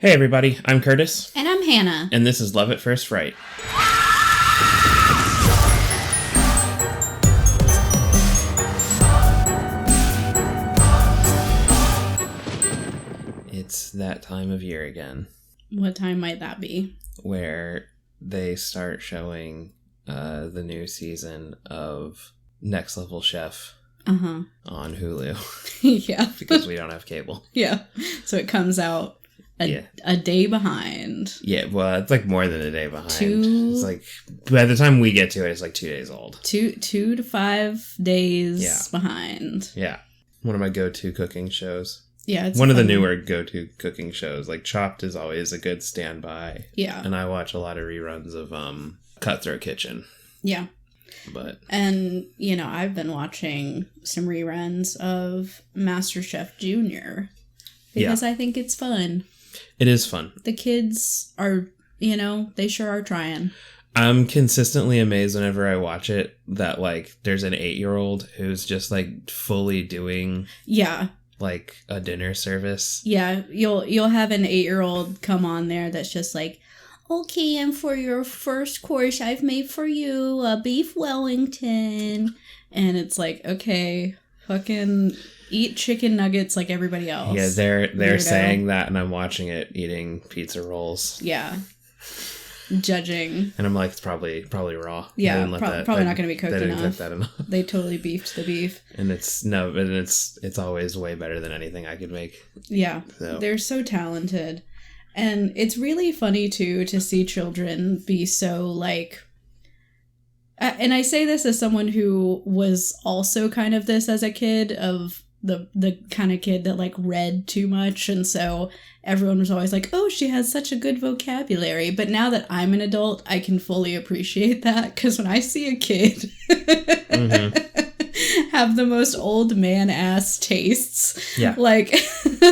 Hey everybody, I'm Curtis. And I'm Hannah. And this is Love at First Fright. It's that time of year again. What time might that be? Where they start showing the new season of Next Level Chef on Hulu. Yeah. Because we don't have cable. Yeah. So it comes out a day behind. Yeah, well, it's like more than a day behind. It's like, by the time we get to it, it's like 2 days old. 2 to 5 days behind. Yeah. One of my go-to cooking shows. Yeah, it's one of the newer go-to cooking shows. Like, Chopped is always a good standby. Yeah. And I watch a lot of reruns of Cutthroat Kitchen. Yeah. And, I've been watching some reruns of MasterChef Junior. Because I think it's fun. It is fun. The kids are, they sure are trying. I'm consistently amazed whenever I watch it that, like, there's an 8-year-old who's just, like, fully doing... Yeah. Like, a dinner service. Yeah, you'll have an 8-year-old come on there that's just like, okay, and for your first course, I've made for you a beef Wellington. And it's like, okay, fucking eat chicken nuggets like everybody else. Yeah, they're saying that, and I'm watching it eating pizza rolls. Yeah. Judging. And I'm like, it's probably raw. Yeah, probably not going to be cooked enough. They didn't cook that enough. They totally beefed the beef. And it's always way better than anything I could make. Yeah, so. They're so talented. And it's really funny, too, to see children be so, like... And I say this as someone who was also kind of this as a kid, of the kind of kid that, like, read too much. And so everyone was always like, oh, she has such a good vocabulary. But now that I'm an adult, I can fully appreciate that. Because when I see a kid have the most old man-ass tastes, like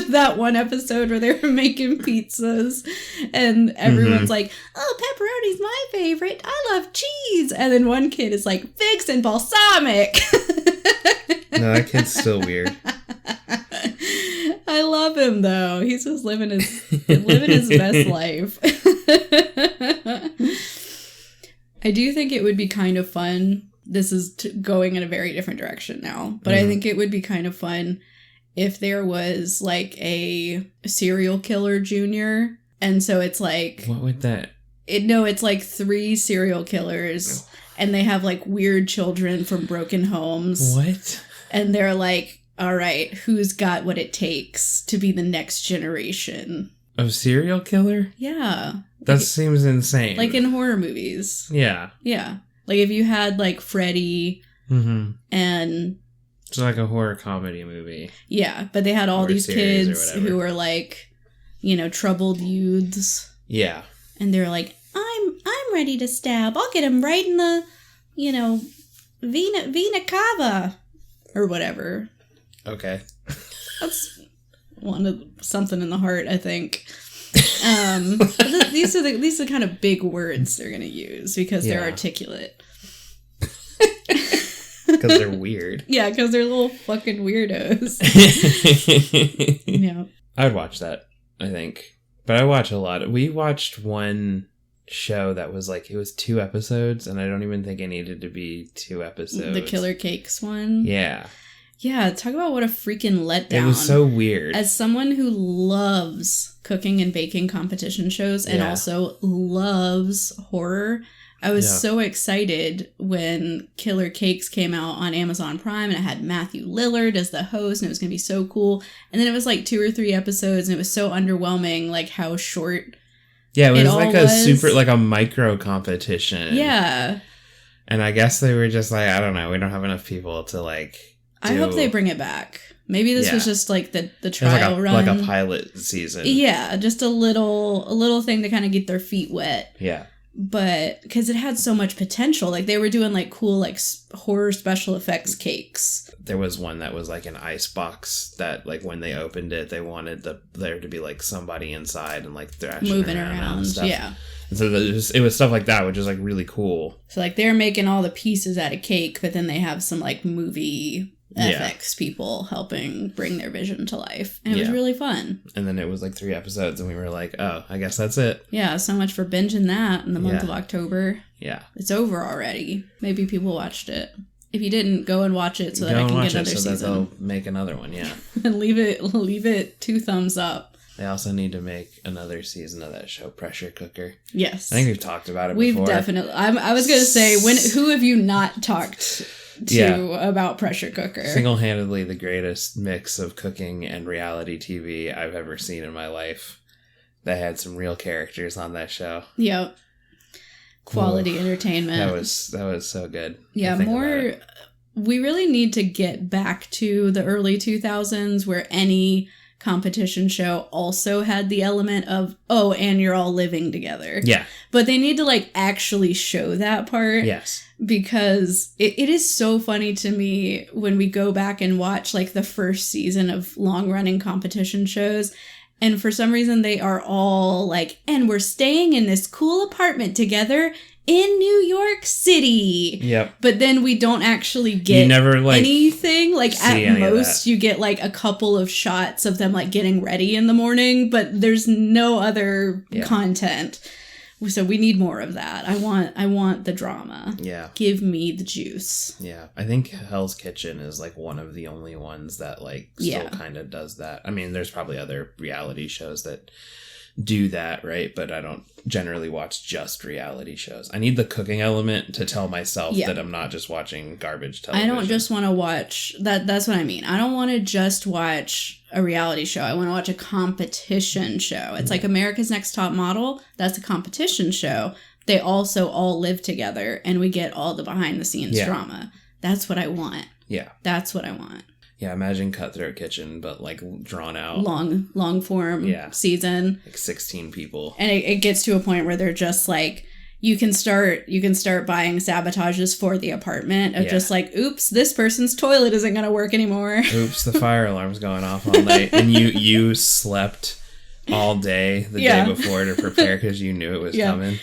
that one episode where they were making pizzas and everyone's like, oh, pepperoni's my favorite. I love cheese. And then one kid is like, figs and balsamic. No, that kid's still weird. I love him though. He's just living his best life. I do think it would be kind of fun. This is going in a very different direction now, but I think it would be kind of fun if there was like a serial killer junior, and so it's like, what would that? It's like 3 serial killers, and they have like weird children from broken homes. What? And they're like, all right, who's got what it takes to be the next generation of serial killer? Yeah. That seems insane. Like in horror movies. Yeah. Yeah. Like if you had like Freddy and... It's like a horror comedy movie. Yeah, but they had all these kids who were like, troubled youths. Yeah. And they're like, I'm ready to stab. I'll get him right in the, Vena Cava. Or whatever. Okay. That's something in the heart, I think. These are the kind of big words they're going to use because they're articulate. Because they're weird. Yeah, because they're little fucking weirdos. Yeah. I would watch that, I think. But I watch a lot. We watched one show that was like, it was 2 episodes, and I don't even think it needed to be 2 episodes. The Killer Cakes one? Yeah. Yeah, talk about what a freaking letdown. It was so weird. As someone who loves cooking and baking competition shows and also loves horror, I was so excited when Killer Cakes came out on Amazon Prime, and it had Matthew Lillard as the host, and it was going to be so cool. And then it was like 2 or 3 episodes, and it was so underwhelming, like how short. Yeah, it was like a super, like a micro competition. Yeah. And I guess they were just like, I don't know, we don't have enough people to like I hope they bring it back. Maybe this was just like the trial run. Like a pilot season. Yeah, just a little thing to kind of get their feet wet. Yeah. But because it had so much potential, like they were doing like cool like horror special effects cakes. There was one that was like an ice box that like when they opened it, they wanted there to be like somebody inside and like thrashing moving around and stuff. Yeah. And so it was stuff like that, which is like really cool. So like they're making all the pieces out of cake, but then they have some like movie FX people helping bring their vision to life. And it was really fun. And then it was like 3 episodes and we were like, oh, I guess that's it. Yeah, so much for binging that in the month of October. Yeah. It's over already. Maybe people watched it. If you didn't, go and watch it so that I can get another season. So that they'll make another one, And leave it 2 thumbs up. They also need to make another season of that show, Pressure Cooker. Yes. I think we've talked about it before. We've definitely... I was going to say, who have you not talked to about Pressure Cooker? Single-handedly the greatest mix of cooking and reality TV I've ever seen in my life. They had some real characters on that show. Yep. Quality entertainment. That was so good. Yeah, we really need to get back to the early 2000s where any competition show also had the element of, oh, and you're all living together. Yeah. But they need to like actually show that part. Yes. Because it is so funny to me when we go back and watch like the first season of long running competition shows. And for some reason they are all like, and we're staying in this cool apartment together in New York City. Yep. But then we don't actually get anything. Like at most you get like a couple of shots of them like getting ready in the morning, but there's no other content. So we need more of that. I want the drama. Yeah. Give me the juice. Yeah. I think Hell's Kitchen is like one of the only ones that like still kind of does that. I mean, there's probably other reality shows that do that, right? But I don't generally watch just reality shows. I need the cooking element to tell myself that I'm not just watching garbage television. I don't just want to watch that. That's what I mean. I don't want to just watch a reality show. I want to watch a competition show. It's like America's Next Top Model. That's a competition show. They also all live together and we get all the behind the scenes drama. That's what I want. Yeah. That's what I want. Yeah, imagine Cutthroat Kitchen, but like drawn out. Long form season. Like 16 people. And it gets to a point where they're just like, you can start buying sabotages for the apartment of just like, oops, this person's toilet isn't going to work anymore. Oops, the fire alarm's going off all night. And you slept all day the day before to prepare because you knew it was coming.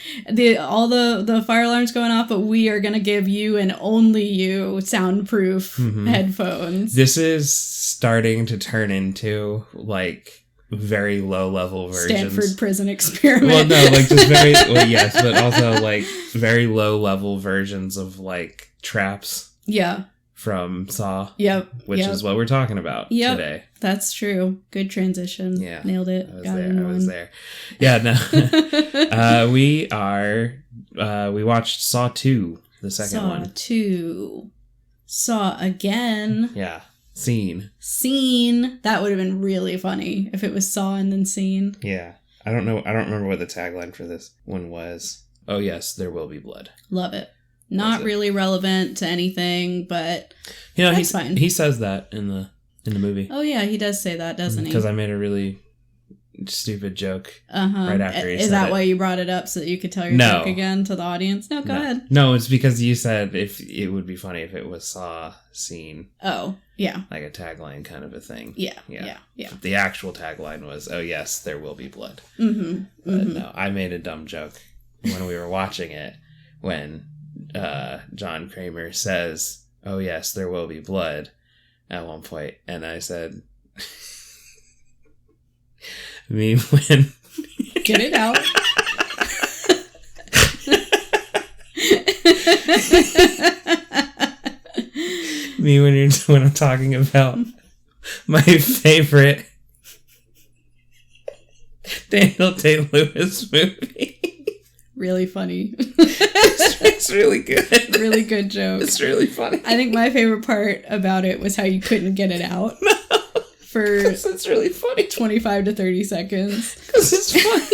All the fire alarms going off, but we are going to give you and only you soundproof headphones. This is starting to turn into like very low level versions. Stanford Prison Experiment. Well, no, like just very yes, but also like very low level versions of like traps. Yeah. From Saw. Yep. Which is what we're talking about today. That's true. Good transition. Yeah. Nailed it. I was there. Yeah, no. We watched Saw 2, the second one. Saw 2. Saw again. Yeah. Scene. That would have been really funny if it was Saw and then Scene. Yeah. I don't know. I don't remember what the tagline for this one was. Oh, yes, there will be blood. Love it. Not really relevant to anything, but that's fine. He says that in the movie. Oh yeah, he does say that, doesn't he? Because I made a really stupid joke right after he said it. Is that why you brought it up so that you could tell your joke again to the audience? No, go ahead. No, it's because you said if it would be funny if it was Saw Scene. Oh, yeah. Like a tagline kind of a thing. Yeah. The actual tagline was, oh yes, there will be blood. Mm-hmm. But no, I made a dumb joke when we were watching it when John Kramer says, oh yes, there will be blood at one point, and I said me when get it out. Me when I'm talking about my favorite Daniel Day-Lewis movie. Really funny. It's really good. Really good joke. It's really funny. I think my favorite part about it was how you couldn't get it out. No. For it's really funny. 25 to 30 seconds. Because it's funny.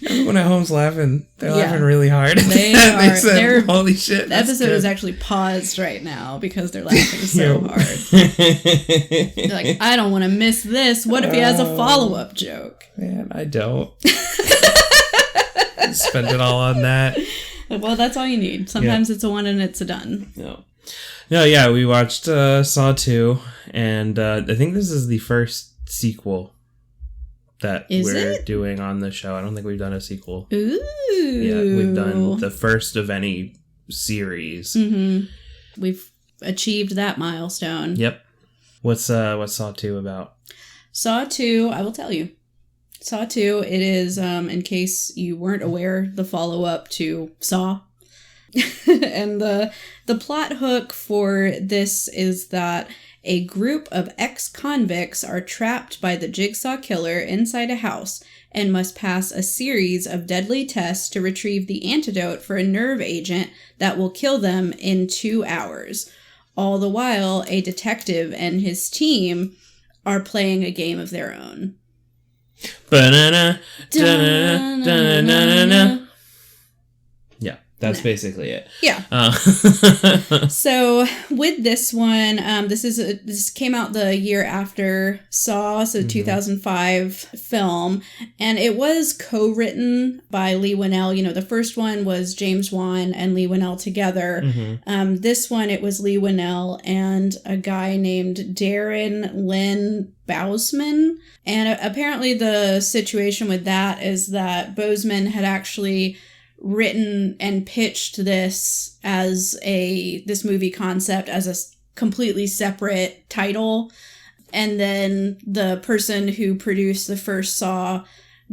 Everyone at home's laughing. They're laughing really hard. They are. Said, holy shit. The episode is actually paused right now because they're laughing so hard. They're like, I don't want to miss this. What if he has a follow-up joke? Man, I don't. Spend it all on that. Well, that's all you need. Sometimes it's a one and it's a done. No, yeah, we watched Saw 2, and I think this is the first sequel that we're doing on the show. I don't think we've done a sequel. Ooh. Yeah, we've done the first of any series. Mm-hmm. We've achieved that milestone. Yep. What's Saw 2 about? Saw 2, I will tell you. Saw 2, it is, in case you weren't aware, the follow-up to Saw. And the plot hook for this is that a group of ex-convicts are trapped by the Jigsaw Killer inside a house and must pass a series of deadly tests to retrieve the antidote for a nerve agent that will kill them in 2 hours. All the while, a detective and his team are playing a game of their own. Banana, da-na-na, da-na-na-na. Yeah, that's basically it. Yeah. So with this one, this came out the year after Saw, so 2005 film, and it was co-written by Leigh Whannell. You know, the first one was James Wan and Leigh Whannell together. This one, it was Leigh Whannell and a guy named Darren Lynn Bousman. And apparently the situation with that is that Bousman had actually written and pitched this movie concept as a completely separate title. And then the person who produced the first Saw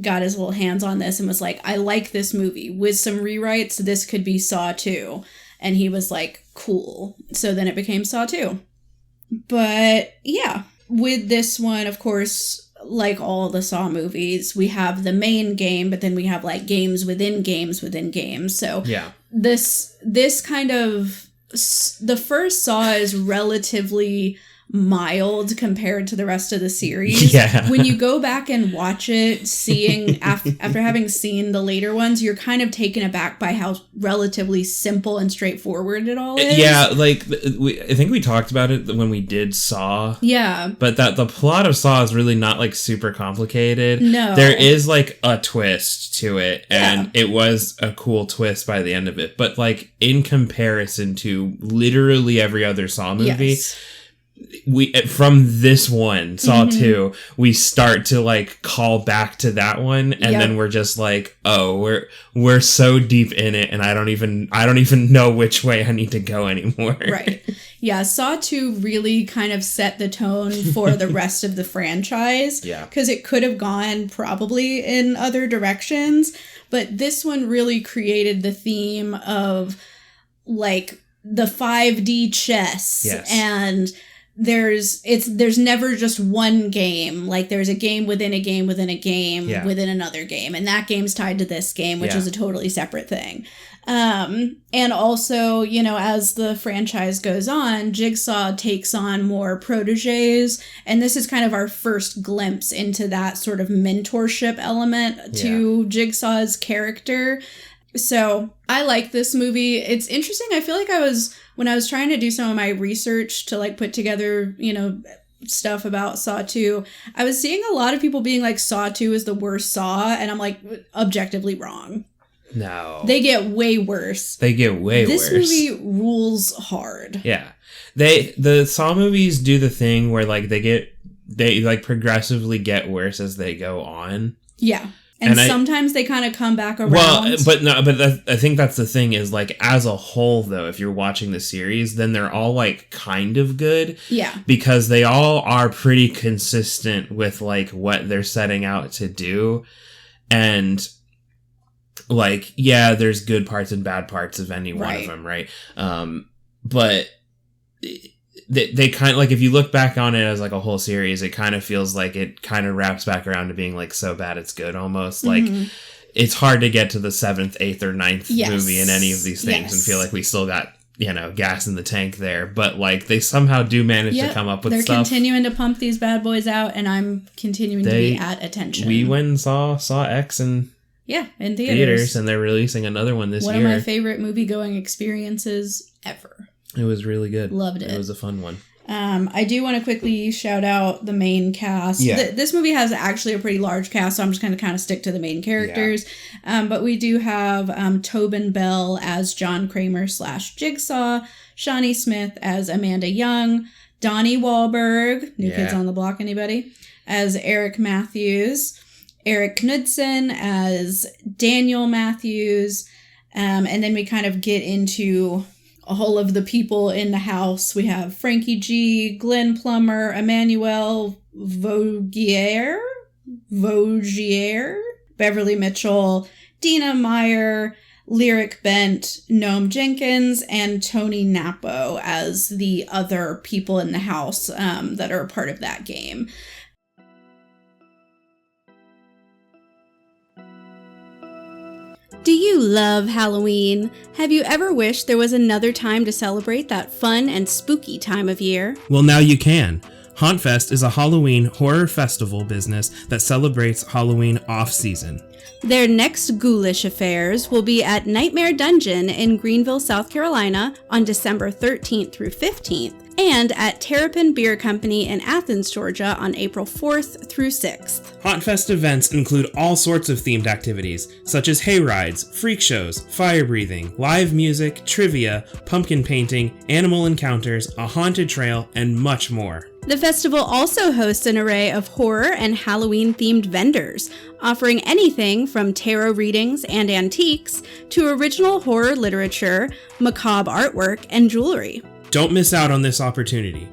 got his little hands on this and was like, I like this movie. With some rewrites, this could be Saw 2. And he was like, cool. So then it became Saw 2. But yeah, with this one, of course, like all the Saw movies, we have the main game, but then we have like games within games within games. So yeah, this kind of, the first Saw is relatively mild compared to the rest of the series. Yeah. When you go back and watch it, seeing after having seen the later ones, you're kind of taken aback by how relatively simple and straightforward it all is. Yeah, like I think we talked about it when we did Saw. Yeah. But that the plot of Saw is really not like super complicated. No. There is like a twist to it, and it was a cool twist by the end of it. But like in comparison to literally every other Saw movie, yes, we from this one Saw 2 we start to like call back to that one, and then we're just like, oh, we're so deep in it, and I don't even know which way I need to go anymore. Right. Yeah, Saw 2 really kind of set the tone for the rest of the franchise. Yeah. Because it could have gone probably in other directions, but this one really created the theme of like the 5D chess. Yes. And there's never just one game. Like there's a game within a game within a game within another game, and that game's tied to this game, which is a totally separate thing. And also, you know, as the franchise goes on, Jigsaw takes on more proteges, and this is kind of our first glimpse into that sort of mentorship element to Jigsaw's character. So I like this movie. It's interesting. I feel like when I was trying to do some of my research to like put together, you know, stuff about Saw 2, I was seeing a lot of people being like, Saw 2 is the worst Saw, and I'm like, objectively wrong. No. They get way worse. This movie rules hard. Yeah. The Saw movies do the thing where like they like progressively get worse as they go on. Yeah. And sometimes they kind of come back around. Well, I think that's the thing is like as a whole though, if you're watching the series, then they're all like kind of good. Yeah. Because they all are pretty consistent with like what they're setting out to do. And like, yeah, there's good parts and bad parts of any one of them, right? But they kind of like, if you look back on it as like a whole series, it kind of feels like it kind of wraps back around to being like so bad it's good almost. Like it's hard to get to the 7th, 8th, or 9th movie in any of these things and feel like we still got, you know, gas in the tank there. But like they somehow do manage to come up with stuff. They're continuing to pump these bad boys out, and I'm continuing to be at attention. We went and saw X in theaters, and they're releasing another one this year. One of my favorite movie-going experiences ever. It was really good. Loved it. It was a fun one. I do want to quickly shout out the main cast. Yeah. This movie has actually a pretty large cast, so I'm just going to kind of stick to the main characters. Yeah. But we do have Tobin Bell as John Kramer / Jigsaw, Shawnee Smith as Amanda Young, Donnie Wahlberg, New Kids on the Block, anybody, as Eric Matthews, Eric Knudsen as Daniel Matthews, and then we kind of get into all of the people in the house. We have Frankie G, Glenn Plummer, Emmanuel Vogier, Beverly Mitchell, Dina Meyer, Lyric Bent, Noam Jenkins, and Tony Napo as the other people in the house that are a part of that game. Do you love Halloween? Have you ever wished there was another time to celebrate that fun and spooky time of year? Well, now you can. HauntFest is a Halloween horror festival business that celebrates Halloween off-season. Their next ghoulish affairs will be at Nightmare Dungeon in Greenville, South Carolina on December 13th through 15th, and at Terrapin Beer Company in Athens, Georgia on April 4th through 6th. HauntFest events include all sorts of themed activities, such as hay rides, freak shows, fire breathing, live music, trivia, pumpkin painting, animal encounters, a haunted trail, and much more. The festival also hosts an array of horror and Halloween-themed vendors, offering anything from tarot readings and antiques to original horror literature, macabre artwork, and jewelry. Don't miss out on this opportunity.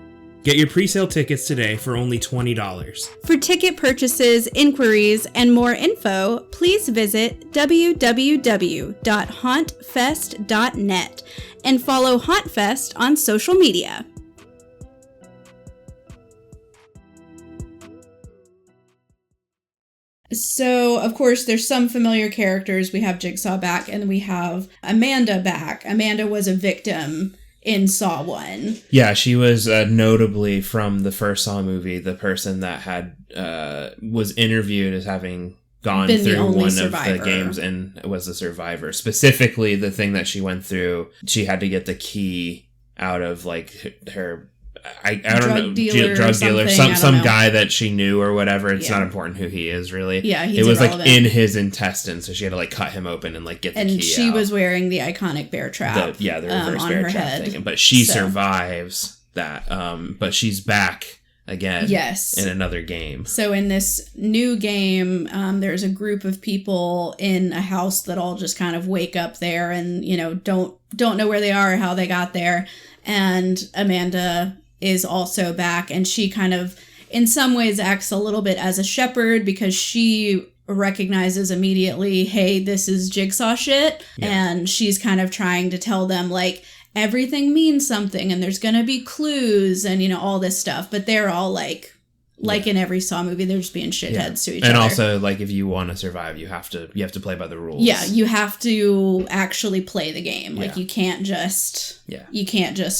Get your pre-sale tickets today for only $20. For ticket purchases, inquiries, and more info, please visit www.hauntfest.net and follow HauntFest on social media. So, of course, there's some familiar characters. We have Jigsaw back, and we have Amanda back. Amanda was a victim in Saw 1. Yeah, she was notably from the first Saw movie, the person that had was interviewed as having gone through one survivor of the games and was a survivor. Specifically, the thing that she went through, she had to get the key out of like her... I don't know, drug dealer, some guy that she knew or whatever. It's not important who he is, really. Yeah, it was irrelevant. Like in his intestines, so she had to like cut him open and like get the key out. And she was wearing the iconic bear trap. The reverse bear trap thing. But she survives that. But she's back again. Yes. In another game. So in this new game, there's a group of people in a house that all just kind of wake up there and don't know where they are or how they got there. And Amanda is also back, and she kind of in some ways acts a little bit as a shepherd because she recognizes immediately, hey, this is Jigsaw shit. Yeah. And she's kind of trying to tell them like everything means something and there's gonna be clues and all this stuff, but they're all like in every Saw movie, they're just being shitheads to each other. And also, like, if you want to survive, you have to play by the rules. Yeah, you have to actually play the game. Like, you can't just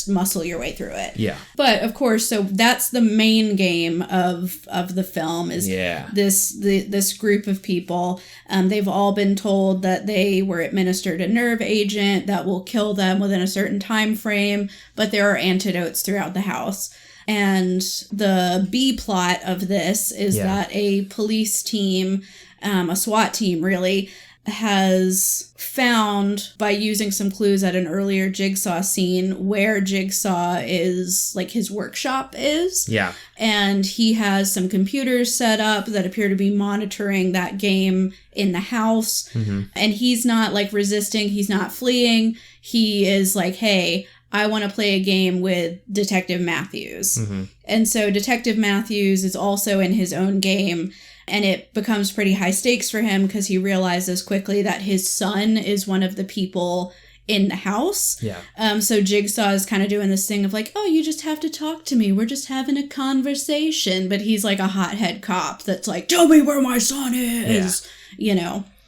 muscle your way through it. Yeah. But of course, so that's the main game of the film is this group of people. They've all been told that they were administered a nerve agent that will kill them within a certain time frame, but there are antidotes throughout the house. And the B plot of this is that a police team, a SWAT team really, has found by using some clues at an earlier Jigsaw scene where Jigsaw is, like his workshop is. Yeah. And he has some computers set up that appear to be monitoring that game in the house. Mm-hmm. And he's not like resisting, he's not fleeing. He is like, hey, I want to play a game with Detective Matthews. Mm-hmm. And so Detective Matthews is also in his own game, and it becomes pretty high stakes for him because he realizes quickly that his son is one of the people in the house. Yeah. So Jigsaw is kind of doing this thing of like, oh, you just have to talk to me. We're just having a conversation. But he's like a hothead cop that's like, tell me where my son is,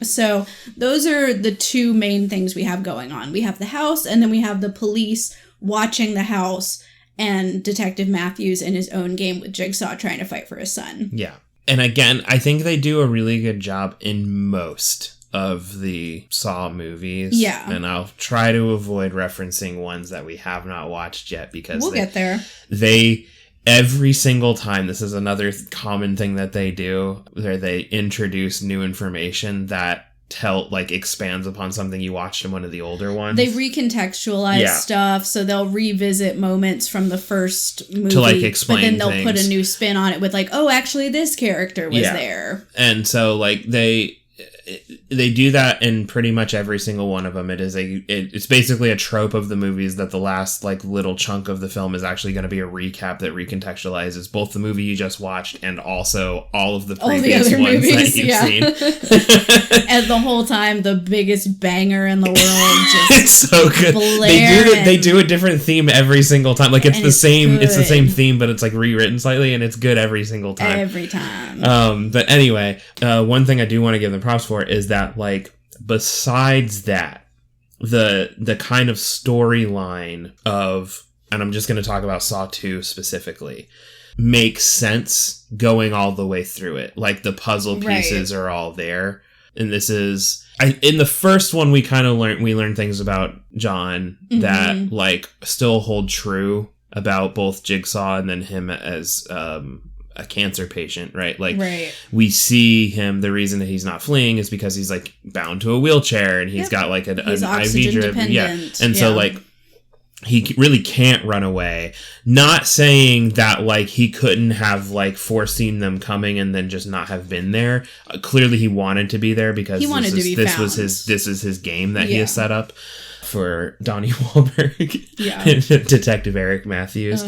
So those are the two main things we have going on. We have the house, and then we have the police watching the house, and Detective Matthews in his own game with Jigsaw trying to fight for his son. Yeah. And again, I think they do a really good job in most of the Saw movies. Yeah. And I'll try to avoid referencing ones that we have not watched yet because we'll get there. Every single time, this is another common thing that they do, where they introduce new information that expands upon something you watched in one of the older ones. They recontextualize stuff, so they'll revisit moments from the first movie to explain, but then they'll put a new spin on it with oh, actually this character was there. And so they do that in pretty much every single one of them. It's basically a trope of the movies that the last like little chunk of the film is actually going to be a recap that recontextualizes both the movie you just watched and also all of the previous ones movies, that you've seen. And the whole time, the biggest banger in the world. Just it's so good. They do a different theme every single time. Like it's the same theme, but it's like rewritten slightly, and it's good every single time. Every time. But anyway, one thing I do want to give them props for is that, like, besides that, the kind of storyline of, and I'm just going to talk about Saw 2 specifically, makes sense going all the way through it. Like, the puzzle pieces are all there. And this is... in the first one, we kind of learned things about John that, like, still hold true about both Jigsaw and then him as... a cancer patient, right? Like, we see him, the reason that he's not fleeing is because he's, like, bound to a wheelchair and he's got, like, an IV drip. And so, like, he really can't run away. Not saying that, like, he couldn't have, like, foreseen them coming and then just not have been there. Clearly he wanted to be there because this is his game that he has set up for Donnie Wahlberg, Detective Eric Matthews.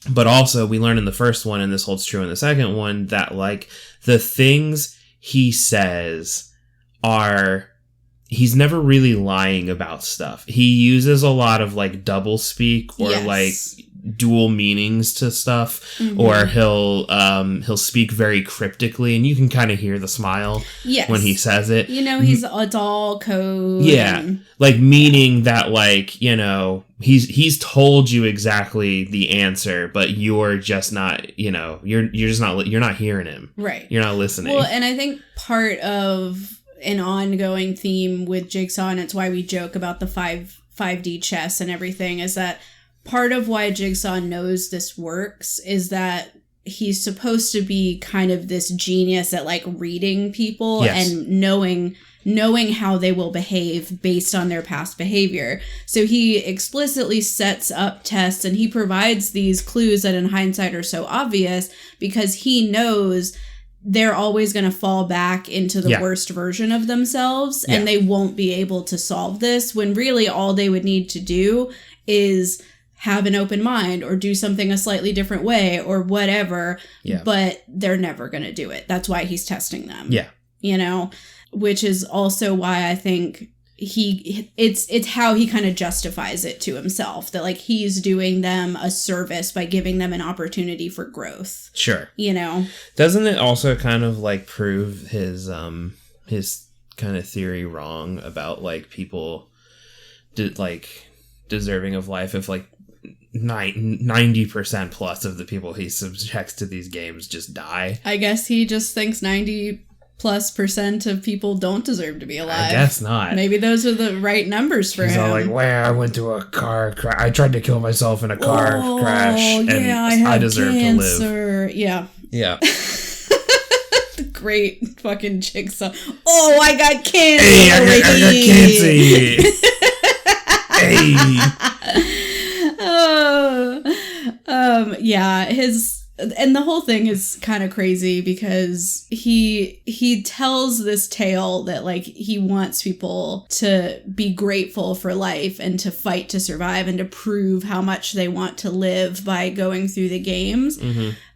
But also, we learn in the first one, and this holds true in the second one, that, like, the things he says are... He's never really lying about stuff. He uses a lot of, like, double speak or, like, dual meanings to stuff, or he'll speak very cryptically, and you can kind of hear the smile when he says it. You know, it's all code. Like, meaning that, like, you know, he's told you exactly the answer, but you're just not, you know, you're not hearing him. Right. You're not listening. Well, and I think part of an ongoing theme with Jigsaw, and it's why we joke about the 5D chess and everything, is that part of why Jigsaw knows this works is that he's supposed to be kind of this genius at, like, reading people and knowing how they will behave based on their past behavior. So he explicitly sets up tests and he provides these clues that in hindsight are so obvious because he knows they're always going to fall back into the worst version of themselves and they won't be able to solve this, when really all they would need to do is have an open mind or do something a slightly different way or whatever, but they're never going to do it. That's why he's testing them. You know, which is also why I think it's how he kind of justifies it to himself, that, like, he's doing them a service by giving them an opportunity for growth. Sure. You know? Doesn't it also kind of, like, prove his kind of theory wrong about, like, people deserving of life if, like, 90% plus of the people he subjects to these games just die? I guess he just thinks 90+% of people don't deserve to be alive. I guess not. Maybe those are the right numbers for him. He's all like, I went to a car crash. I tried to kill myself in a car crash, and I deserve cancer to live. Yeah. The great fucking Jigsaw. Oh, I got cancer. Hey, I got cancer. Hey. And the whole thing is kind of crazy because he tells this tale that, like, he wants people to be grateful for life and to fight to survive and to prove how much they want to live by going through the games.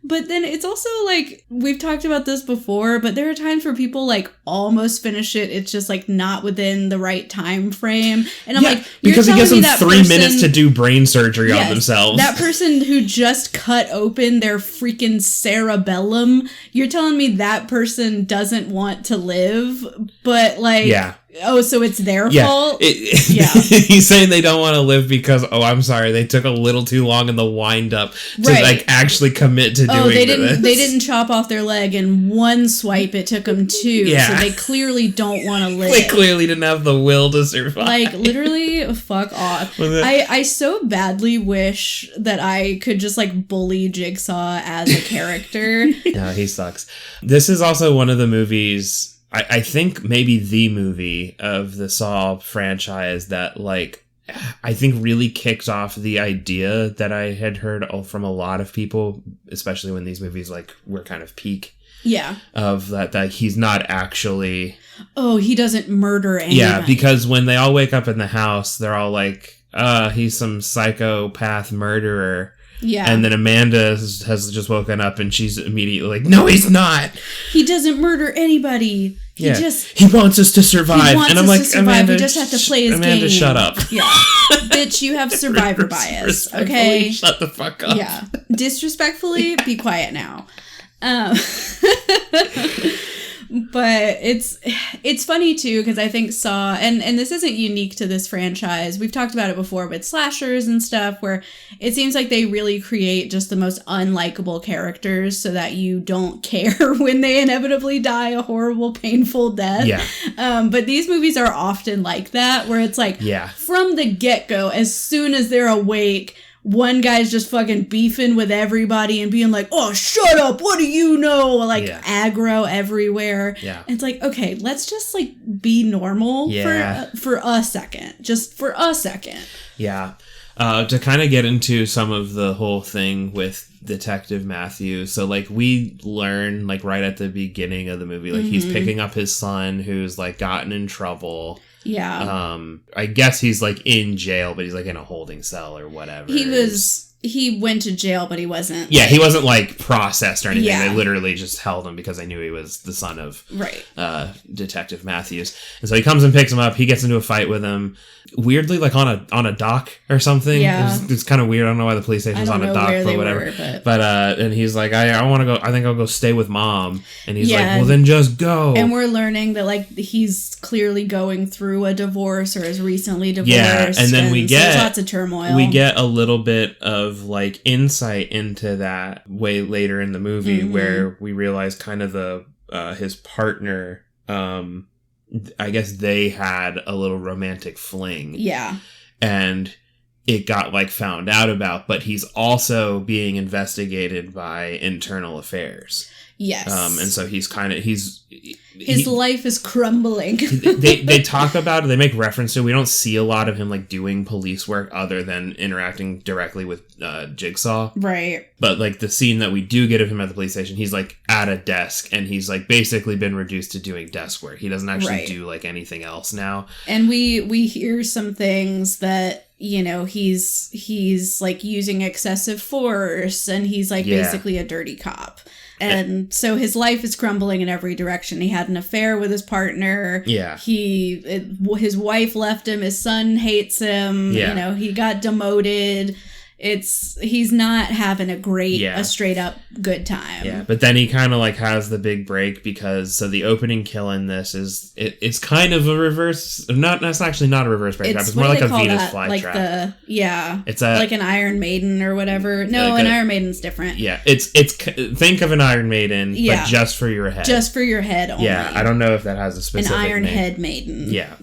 But then it's also, like, we've talked about this before, but there are times where people, like, almost finish it. It's just, like, not within the right time frame. And I'm like, because he gives them 3 minutes to do brain surgery on themselves. That person who just cut open their freaking cerebellum, you're telling me that person doesn't want to live, but, like... Oh, so it's their fault? He's saying they don't want to live because, I'm sorry, they took a little too long in the wind-up to, like, actually commit to doing this. They didn't chop off their leg in one swipe. It took them 2. So they clearly don't want to live. They clearly didn't have the will to survive. Like, literally, fuck off. I so badly wish that I could just, like, bully Jigsaw as a character. No, he sucks. This is also one of the movies... I think maybe the movie of the Saw franchise that, like, I think really kicked off the idea that I had heard from a lot of people, especially when these movies, like, were kind of peak. Yeah. Of that he's not actually... Oh, he doesn't murder anybody. Yeah, because when they all wake up in the house, they're all like, he's some psychopath murderer. Yeah. And then Amanda has just woken up and she's immediately like, no, he's not. He doesn't murder anybody. He wants us to survive. And I'm like, Amanda, we just have to play his game. Amanda, shut up. Yeah. Bitch, you have survivor bias. Okay? Shut the fuck up. Yeah. Disrespectfully, be quiet now. But it's funny too, because I think Saw, and this isn't unique to this franchise, we've talked about it before with slashers and stuff, where it seems like they really create just the most unlikable characters so that you don't care when they inevitably die a horrible, painful death. Yeah. But these movies are often like that, where it's like, from the get-go, as soon as they're awake, one guy's just fucking beefing with everybody and being like, oh, shut up, what do you know? Like, aggro everywhere. Yeah. And it's like, okay, let's just, like, be normal for a second. Just for a second. Yeah. To kind of get into some of the whole thing with Detective Matthew. So, like, we learn, like, right at the beginning of the movie, like, he's picking up his son who's, like, gotten in trouble. Yeah. I guess he's like in jail, but he's like in a holding cell or whatever. He went to jail, but he wasn't. Yeah, he wasn't like processed or anything. Yeah. They literally just held him because they knew he was the son of Detective Matthews. And so he comes and picks him up. He gets into a fight with him. Weirdly, like on a dock or something. Yeah. It's kind of weird. I don't know why the police station's on a dock or whatever. But and he's like, I want to go. I think I'll go stay with mom. And he's like, well, then just go. And we're learning that like he's clearly going through a divorce or is recently divorced. Yeah, and then we get so lots of turmoil. We get a little bit of like insight into that way later in the movie, where we realize kind of the his partner. I guess they had a little romantic fling. Yeah. And it got like found out about, but he's also being investigated by internal affairs. Yes. And so he's kind of, his life is crumbling. they talk about it. They make reference to it. We don't see a lot of him like doing police work other than interacting directly with Jigsaw. Right. But like the scene that we do get of him at the police station, he's like at a desk and he's like basically been reduced to doing desk work. He doesn't actually do like anything else now. And we hear some things that, you know, he's like using excessive force and he's like basically a dirty cop. And so his life is crumbling in every direction. He had an affair with his partner. Yeah. His wife left him. His son hates him. Yeah. You know, he got demoted. He's not having a straight up good time. Yeah, but then he kind of like has the big break because the opening kill in this is it's kind of a reverse. That's actually not a reverse break trap. It's more like a Venus flytrap. It's like an Iron Maiden or whatever. No, an Iron Maiden's different. Yeah, it's think of an Iron Maiden, but just for your head. Just for your head only. Yeah, I don't know if that has a specific an Iron name. Head Maiden. Yeah.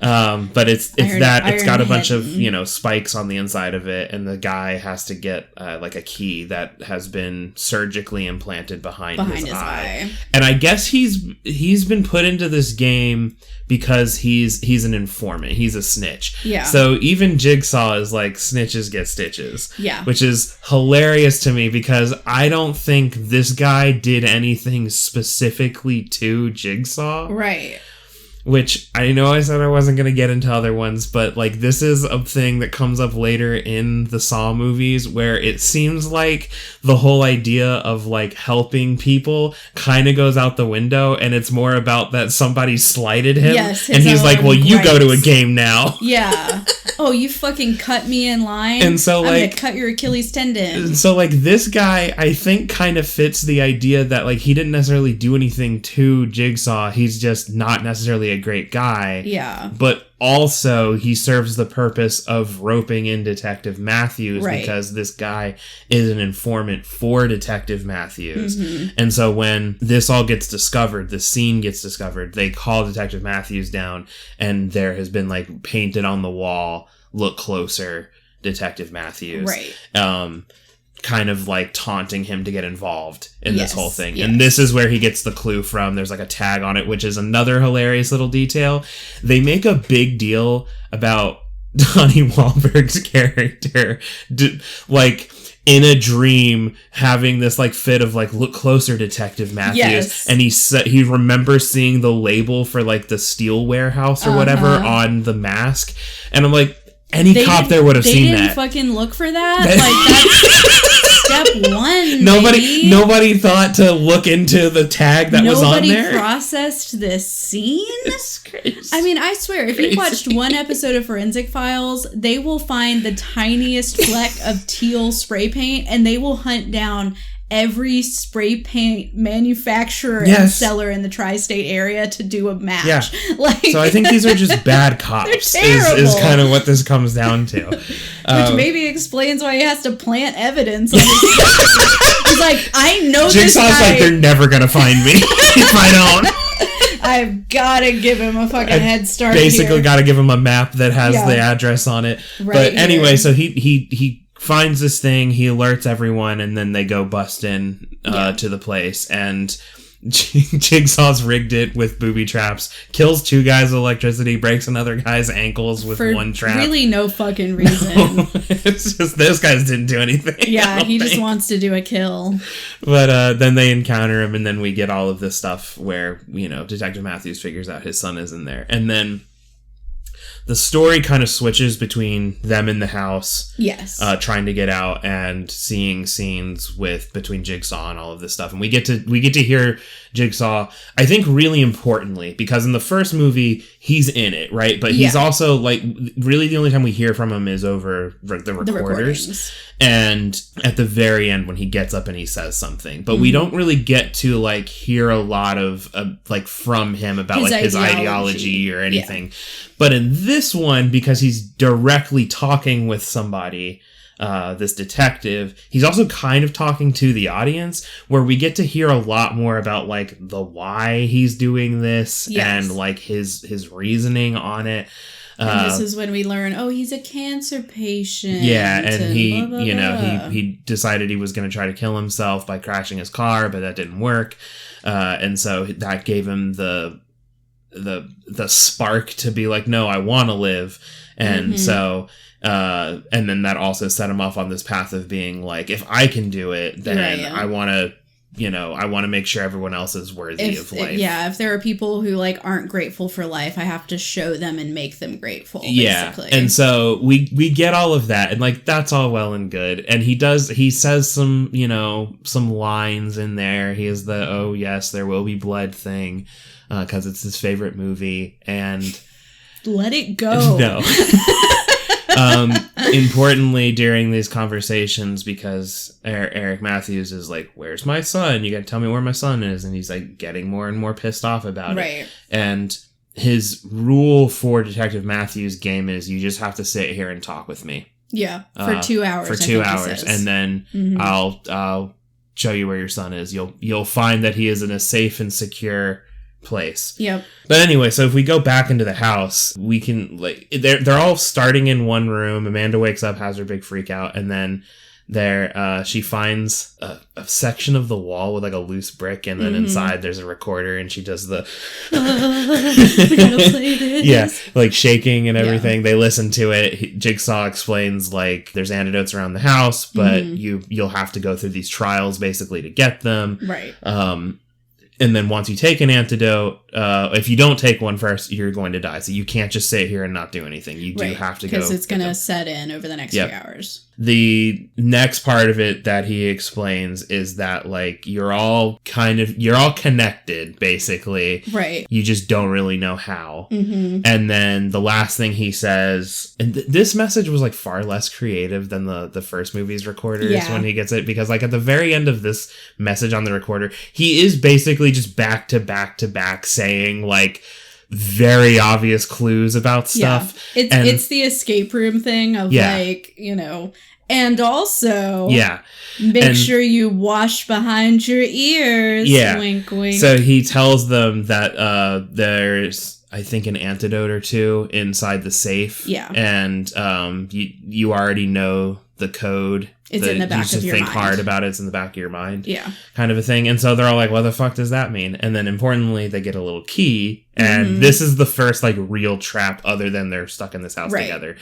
But it's got a bunch of, you know, spikes on the inside of it, and the guy has to get like a key that has been surgically implanted behind his eye. And I guess he's been put into this game because he's an informant. He's a snitch. Yeah. So even Jigsaw is like, snitches get stitches. Yeah. Which is hilarious to me because I don't think this guy did anything specifically to Jigsaw. Right. Which I know I said I wasn't going to get into other ones, but like this is a thing that comes up later in the Saw movies where it seems like the whole idea of like helping people kind of goes out the window, and it's more about that somebody slighted him. Yes, and he's like, well, you go to a game now. Yeah. Oh, you fucking cut me in line? And so like, I'm gonna cut your Achilles tendon. So like this guy, I think kind of fits the idea that like he didn't necessarily do anything to Jigsaw. He's just not necessarily a great guy. Yeah. But also he serves the purpose of roping in Detective Matthews because this guy is an informant for Detective Matthews. And so when this all gets discovered, the scene gets discovered, they call Detective Matthews down, and there has been like painted on the wall, look closer, Detective Matthews. Right. Kind of like taunting him to get involved in this whole thing. Yes. And this is where he gets the clue from. There's like a tag on it, which is another hilarious little detail. They make a big deal about Donnie Wahlberg's character. Like, in a dream having this like fit of like, look closer, Detective Matthews. Yes. And he remembers seeing the label for like the steel warehouse or whatever on the mask. And I'm like, any cop there would have seen that. They didn't fucking look for that. Like, that's step one. Nobody thought to look into the tag that was on there. Nobody processed this scene. It's crazy. I mean, I swear, if you watched one episode of Forensic Files, they will find the tiniest fleck of teal spray paint, and they will hunt down every spray paint manufacturer and seller in the tri-state area to do a match. Yeah. So I think these are just bad cops. Is kind of what this comes down to. Which maybe explains why he has to plant evidence on his He's like, I know Jigsaw's this guy. Like, they're never gonna find me if I don't. I've gotta give him a fucking head start. Basically gotta give him a map that has the address on it. Right, but anyway, so he finds this thing, he alerts everyone, and then they go bust in to the place, and Jigsaw's rigged it with booby traps, kills 2 guys with electricity, breaks another guy's ankles with one trap. Really no fucking reason. No, it's just those guys didn't do anything. Yeah, he just wants to do a kill. But then they encounter him, and then we get all of this stuff where, Detective Matthews figures out his son is in there. And then the story kind of switches between them in the house, trying to get out, and seeing scenes between Jigsaw and all of this stuff. And we get to hear Jigsaw, I think, really importantly, because in the first movie he's in it, right? But he's also like, really the only time we hear from him is over the recorders, and at the very end when he gets up and he says something. But we don't really get to like hear a lot of like from him about his ideology or anything. Yeah. But in this one, because he's directly talking with somebody, this detective, he's also kind of talking to the audience, where we get to hear a lot more about like the why he's doing this and like his reasoning on it. And this is when we learn, he's a cancer patient. Yeah, and he, blah, blah, blah. he decided he was going to try to kill himself by crashing his car, but that didn't work. And so that gave him the spark to be like, no, I want to live. And so and then that also set him off on this path of being like, if I can do it, then I want to make sure everyone else is worthy of life. If there are people who like aren't grateful for life, I have to show them and make them grateful, basically. And so we get all of that, and like that's all well and good. And he says some lines in there. He has the "oh yes, there will be blood" thing, because it's his favorite movie, and let it go. No. Importantly, during these conversations, because Eric Matthews is like, "Where's my son? You gotta tell me where my son is," and he's like getting more and more pissed off about it. And his rule for Detective Matthews' game is, you just have to sit here and talk with me. Yeah, for 2 hours. For 2 hours, and then I'll show you where your son is. You'll find that he is in a safe and secure place. Yep. But anyway, so if we go back into the house, we can like they're all starting in one room. Amanda wakes up, has her big freak out, and then she finds a section of the wall with like a loose brick, and then inside there's a recorder, and she does the we gotta play this. Like shaking and everything. They listen to it. Jigsaw explains like there's antidotes around the house, but you'll have to go through these trials basically to get them. Right. And then once you take an antidote, if you don't take one first, you're going to die. So you can't just sit here and not do anything. You do have to go. Because it's going to set in over the next few hours. The next part of it that he explains is that like you're all connected, basically. Right. You just don't really know how. And then the last thing he says, and this message was like far less creative than the first movie's recorders when he gets it, because like at the very end of this message on the recorder, he is basically just back to back to back saying like very obvious clues about stuff. It's the escape room thing of like, and also make sure you wash behind your ears. Wink, wink. So he tells them that there's, I think, an antidote or two inside the safe. Yeah. And you already know the code. It's in the back of your mind. You think hard about it, it's in the back of your mind. Yeah. Kind of a thing. And so they're all like, what the fuck does that mean? And then importantly, they get a little key. And this is the first like real trap other than they're stuck in this house together.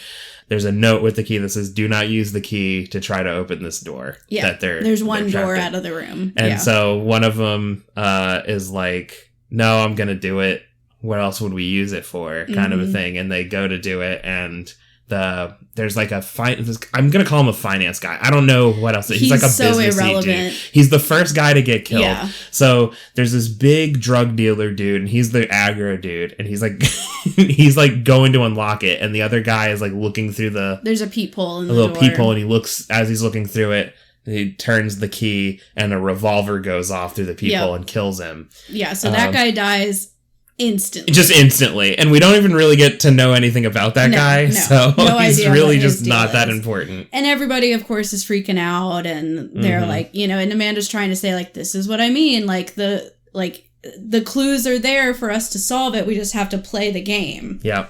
There's a note with the key that says, do not use the key to try to open this door. Yeah. There's one door out of the room. And so one of them is like, no, I'm going to do it. What else would we use it for? Kind of a thing. And they go to do it. And there's like I'm going to call him a finance guy. I don't know what else. He's like a so businessy irrelevant. dude. He's the first guy to get killed. Yeah. So there's this big drug dealer dude, and he's the aggro dude, and he's like, he's like going to unlock it, and the other guy is like looking through there's a peephole in the little door. peephole, and he looks, as he's looking through it, he turns the key, and a revolver goes off through the peephole and kills him. Yeah, so that guy dies instantly. Just instantly. And we don't even really get to know anything about that guy. So he's really just not that important. And everybody, of course, is freaking out. And they're like, and Amanda's trying to say, like, this is what I mean. Like, the clues are there for us to solve it. We just have to play the game. Yeah.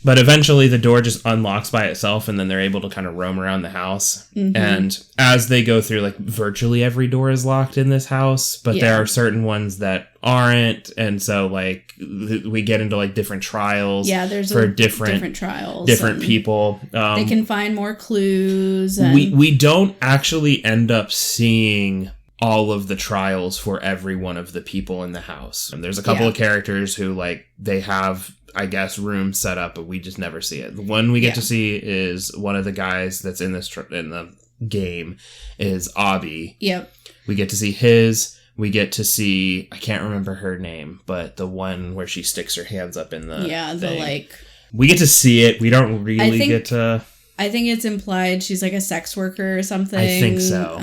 But eventually the door just unlocks by itself, and then they're able to kind of roam around the house. And as they go through, like, virtually every door is locked in this house, but there are certain ones that aren't. And so, like, we get into, like, different trials. Yeah, there's for different trials. Different people. They can find more clues. And we don't actually end up seeing all of the trials for every one of the people in the house. And there's a couple of characters who, like, they have, I guess, rooms set up, but we just never see it. The one we get to see is one of the guys that's in this in the game is Abby. Yep. We get to see his. We get to see, I can't remember her name, but the one where she sticks her hands up in the thing. We get to see it. We don't really get to. I think it's implied she's like a sex worker or something. I think so.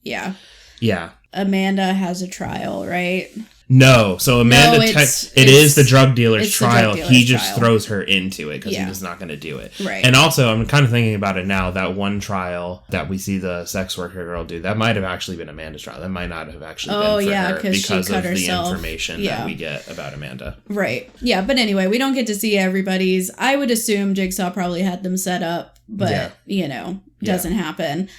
Yeah. Yeah. Amanda has a trial, right? No, so Amanda, it is the drug dealer's trial. He just throws her into it because he's not going to do it. Right. And also, I'm kind of thinking about it now, that one trial that we see the sex worker girl do, that might have actually been Amanda's trial. That might not have actually been for her because of the information that we get about Amanda. Right. Yeah, but anyway, we don't get to see everybody's. I would assume Jigsaw probably had them set up, but, doesn't happen.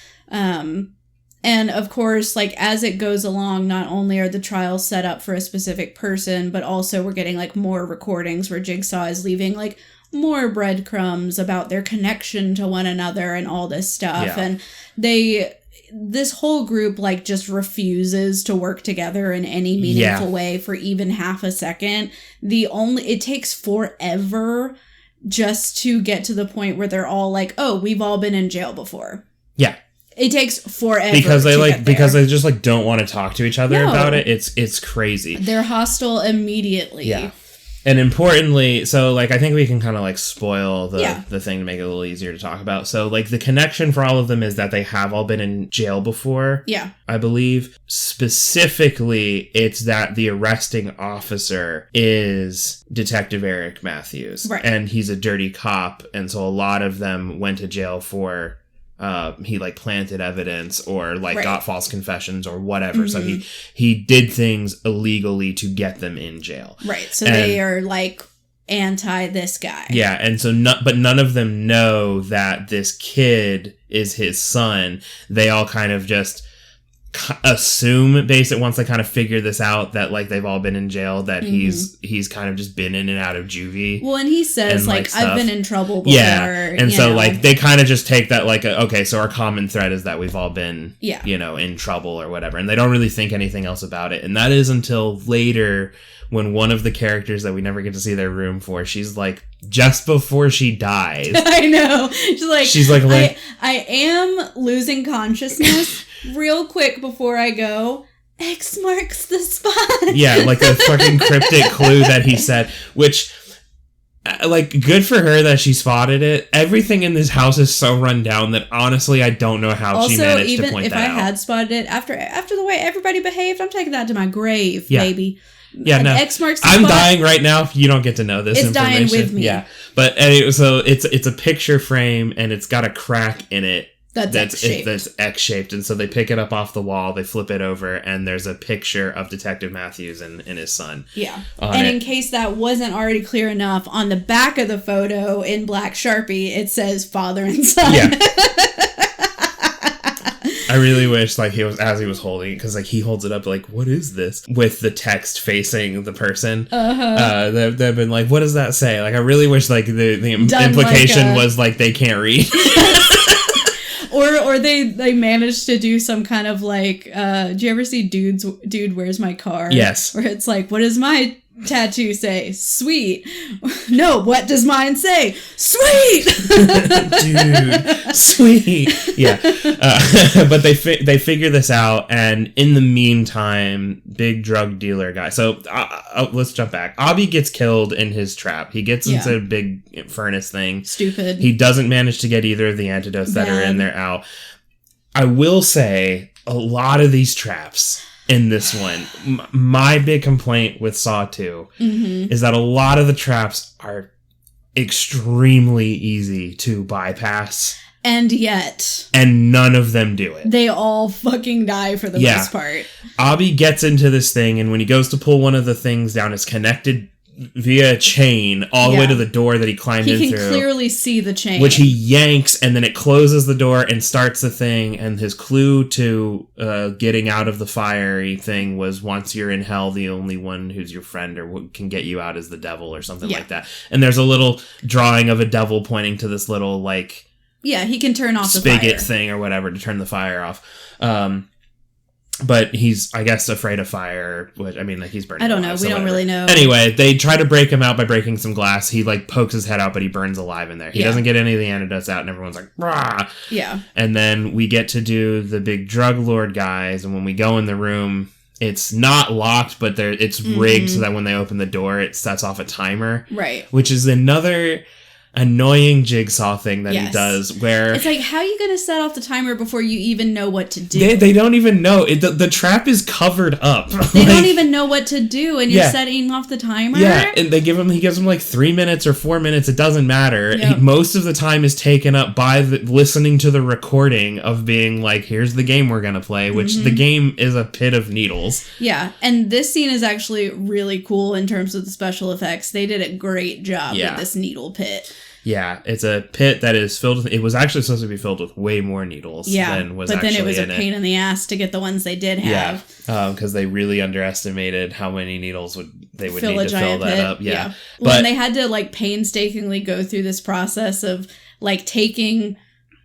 And of course, like, as it goes along, not only are the trials set up for a specific person, but also we're getting, like, more recordings where Jigsaw is leaving, like, more breadcrumbs about their connection to one another and all this stuff. Yeah. And this whole group, like, just refuses to work together in any meaningful way for even half a second. It takes forever just to get to the point where they're all like, oh, we've all been in jail before. Yeah. It takes forever because they just like don't want to talk to each other about it. It's crazy. They're hostile immediately. Yeah. And importantly, so like I think we can kind of like spoil the thing to make it a little easier to talk about. So like the connection for all of them is that they have all been in jail before. Yeah. I believe specifically it's that the arresting officer is Detective Eric Matthews. Right. And he's a dirty cop, and so a lot of them went to jail for he like planted evidence or like got false confessions or whatever. So he did things illegally to get them in jail. Right. So they are like anti this guy. Yeah. And so but none of them know that this kid is his son. They all kind of just assume once they kind of figure this out that like they've all been in jail, that he's kind of just been in and out of juvie. Well, and he says like I've been in trouble before. Yeah. And so like they kind of just take that like okay, so our common thread is that we've all been in trouble or whatever, and they don't really think anything else about it. And that is until later when one of the characters that we never get to see their room for, she's like, just before she dies. I know. She's like I am losing consciousness real quick before I go. X marks the spot. Yeah, like a fucking cryptic clue that he said, which, like, good for her that she spotted it. Everything in this house is so run down that honestly, I don't know how she managed to point that out. Also, even if I had spotted it after the way everybody behaved, I'm taking that to my grave, baby. Yeah, no. X marks the spot. I'm dying right now. You don't get to know this information. It's dying with me. Yeah, but anyway, so it's a picture frame and it's got a crack in it. That's X-shaped, and so they pick it up off the wall, they flip it over, and there's a picture of Detective Matthews and his son. Yeah. And in case that wasn't already clear enough, on the back of the photo in black Sharpie, it says father and son. Yeah. I really wish like he was holding it, because like he holds it up like, what is this, with the text facing the person. They've been like, what does that say? Like I really wish like the implication was like they can't read. Or they managed to do some kind of like, do you ever see Dude, Where's My Car? Yes. Where it's like, what does my tattoo say? Sweet. No, what does mine say? Sweet. Dude, sweet. Yeah. But they figure this out, and in the meantime, big drug dealer guy. So let's jump back. Abby gets killed in his trap. He gets into a big furnace thing. Stupid. He doesn't manage to get either of the antidotes that are in there out. I will say, a lot of these traps in this one, my big complaint with Saw 2 is that a lot of the traps are extremely easy to bypass. And yet. And none of them do it. They all fucking die for the most part. Abby gets into this thing, and when he goes to pull one of the things down, it's connected via a chain all the way to the door that he climbed in through. He can clearly see the chain. Which he yanks, and then it closes the door and starts the thing. And his clue to getting out of the fiery thing was, once you're in hell, the only one who's your friend or can get you out is the devil, or something like that. And there's a little drawing of a devil pointing to this little, like... Yeah, he can turn off the fire. Spigot thing or whatever to turn the fire off. But he's, I guess, afraid of fire. Which, I mean, like, he's burning. I don't know. We don't really know. Anyway, they try to break him out by breaking some glass. He, like, pokes his head out, but he burns alive in there. He doesn't get any of the antidotes out, and everyone's like, rah! Yeah. And then we get to do the big drug lord guys, and when we go in the room, it's not locked, but it's rigged so that when they open the door, it sets off a timer. Right. Which is another annoying jigsaw thing that he does, where it's like, how are you going to set off the timer before you even know what to do? They don't even know the trap is covered up. They don't even know what to do, and you're setting off the timer. Yeah, and he gives him like 3 minutes or 4 minutes. It doesn't matter. Most of the time is taken up by listening to the recording of being like, here's the game we're gonna play, which the game is a pit of needles. Yeah, and this scene is actually really cool in terms of the special effects. They did a great job with this needle pit. Yeah, it's a pit that is filled with... It was actually supposed to be filled with way more needles than was actually in it. But then it was a pain in the ass to get the ones they did have. Yeah, because they really underestimated how many needles they would need to fill that up. Yeah. Well, and they had to, like, painstakingly go through this process of, like, taking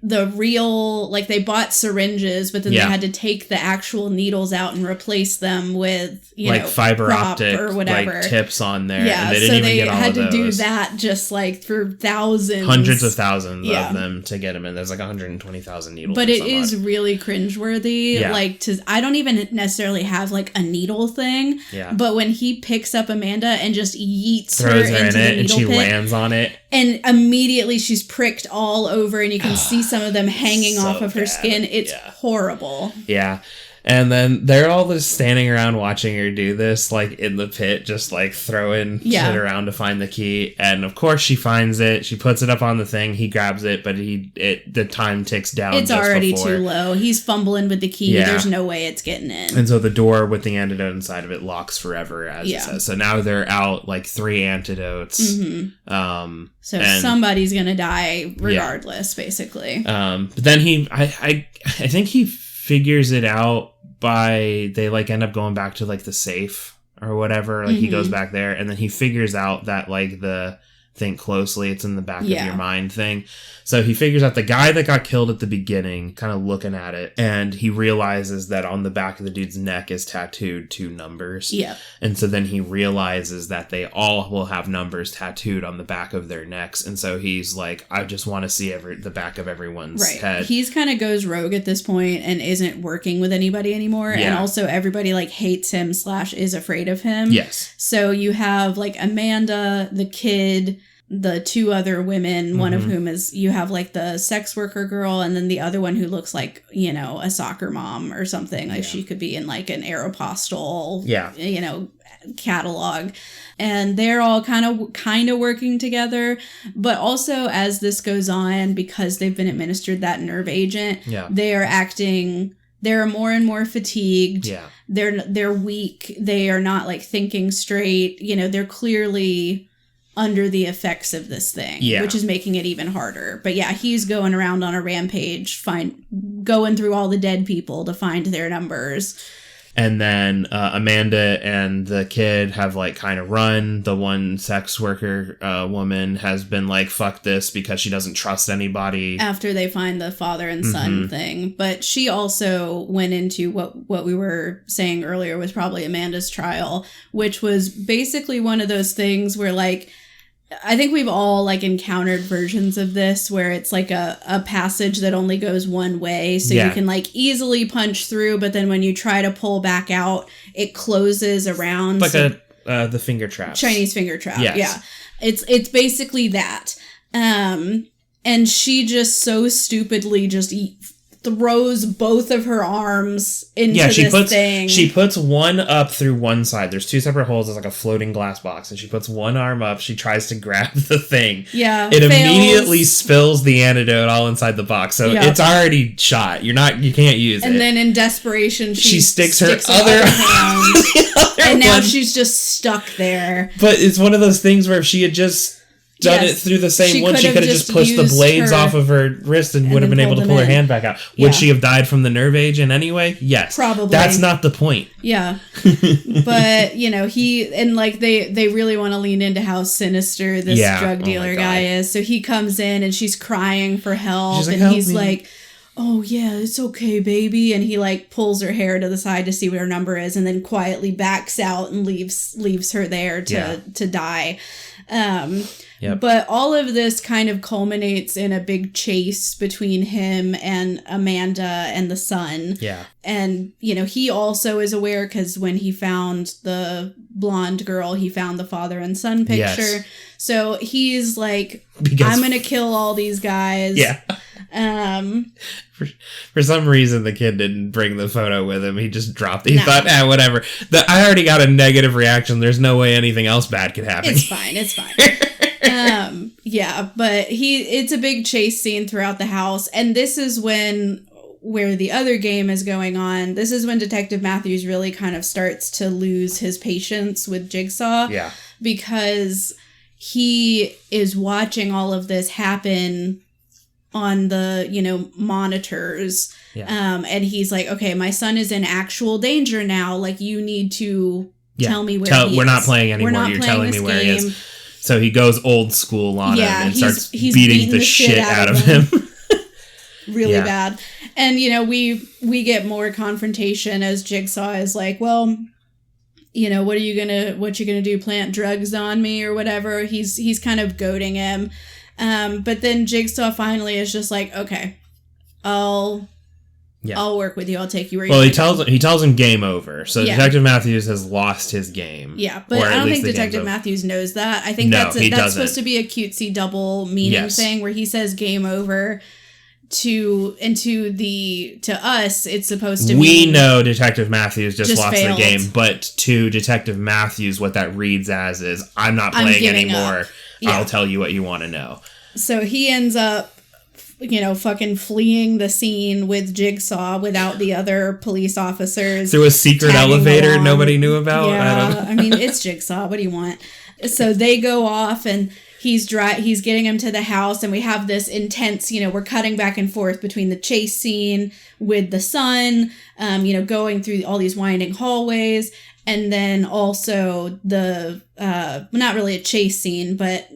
the real... Like, they bought syringes, but then they had to take the actual needles out and replace them with, like, fiber optic or whatever. Like, tips on there. Yeah, and they didn't even get all of those. So they had to do that just, like, for thousands. Hundreds of thousands of them to get them in. There's, like, 120,000 needles. But it is really cringeworthy. Yeah. Like, I don't even necessarily have, like, a needle thing. Yeah. But when he picks up Amanda and just yeets her into the needle it, and she pit, lands on it. And immediately she's pricked all over, and you can see some of them hanging off of her skin. It's horrible. Yeah. And then they're all just standing around watching her do this, like, in the pit, just, like, throwing shit around to find the key. And, of course, she finds it. She puts it up on the thing. He grabs it, but the time ticks down. It's already too low. He's fumbling with the key. Yeah. There's no way it's getting in. And so the door with the antidote inside of it locks forever, as it says. So now they're out, like, 3 antidotes. So somebody's going to die regardless, basically. But then I think he figures it out they like end up going back to like the safe or whatever, like he goes back there, and then he figures out that like the think closely, it's in the back of your mind thing. So he figures out the guy that got killed at the beginning, kind of looking at it, and he realizes that on the back of the dude's neck is tattooed 2 numbers. Yeah. And so then he realizes that they all will have numbers tattooed on the back of their necks. And so he's like, I just want to see the back of everyone's head. He's kind of goes rogue at this point and isn't working with anybody anymore. Yeah. And also everybody like hates him / is afraid of him. Yes. So you have like Amanda, the kid, the 2 other women, one of whom is, you have like the sex worker girl, and then the other one who looks like, you know, a soccer mom or something. Like she could be in like an Aeropostale, you know, catalog. And they're all kind of working together. But also as this goes on, because they've been administered that nerve agent, they are acting... They're more and more fatigued. Yeah. They're weak. They are not like thinking straight. You know, they're clearly under the effects of this thing, which is making it even harder. But yeah, he's going around on a rampage, going through all the dead people to find their numbers. And then Amanda and the kid have like kind of run. The one sex worker woman has been like, fuck this, because she doesn't trust anybody. After they find the father and son thing. But she also went into what we were saying earlier was probably Amanda's trial, which was basically one of those things where like, I think we've all like encountered versions of this where it's like a passage that only goes one way. So you can like easily punch through, but then when you try to pull back out, it closes around. Like the finger trap. Chinese finger trap. Yes. Yeah. It's basically that. And she just so stupidly just throws both of her arms into this thing. She puts one up through one side. There's two separate holes. It's like a floating glass box. And she puts one arm up. She tries to grab the thing. Yeah. It immediately spills the antidote all inside the box. So it's already shot. You can't use it. And then in desperation, she sticks her other hand. And now she's just stuck there. But it's one of those things where if she had just done it through the same one, she could have just pushed the blades off of her wrist and would have been able to pull her hand back out. Would she have died from the nerve agent anyway? Yes. Probably. That's not the point. Yeah. But, you know, they really want to lean into how sinister this drug dealer guy is. So he comes in and she's crying for help. She's like, and he's like, oh yeah, it's okay, baby. And he like pulls her hair to the side to see what her number is and then quietly backs out and leaves her there to die. But all of this kind of culminates in a big chase between him and Amanda and the son. Yeah. And, you know, he also is aware because when he found the blonde girl, he found the father and son picture. Yes. So he's like, I'm going to kill all these guys. Yeah. For some reason, the kid didn't bring the photo with him. He just dropped it. He thought, whatever. I already got a negative reaction. There's no way anything else bad could happen. It's fine. It's fine. But it's a big chase scene throughout the house. And this is where the other game is going on. This is when Detective Matthews really kind of starts to lose his patience with Jigsaw. Yeah. Because he is watching all of this happen on the, you know, monitors. Yeah. And he's like, okay, my son is in actual danger now. Like, you need to tell me where he is. We're not playing anymore. You're telling me where he is. So he goes old school on him and starts beating the shit out of him. Really bad. And, you know, we get more confrontation as Jigsaw is like, well, you know, what you gonna do? Plant drugs on me or whatever? He's kind of goading him. But then Jigsaw finally is just like, okay, I'll work with you. I'll take you where you want to go. He tells him game over. So Detective Matthews has lost his game. Yeah, but I don't think Detective Matthews knows that. I think that's supposed to be a cutesy double meaning thing where he says game over. To us, it's supposed to be. We know Detective Matthews just lost the game, but to Detective Matthews, what that reads as is, I'm not playing anymore. I'll tell you what you want to know. So he ends up, you know, fucking fleeing the scene with Jigsaw without the other police officers. Through a secret elevator nobody knew about? Yeah, I mean, it's Jigsaw. What do you want? So they go off and he's getting him to the house, and we have this intense, you know, we're cutting back and forth between the chase scene with the son, you know, going through all these winding hallways, and then also the, not really a chase scene, but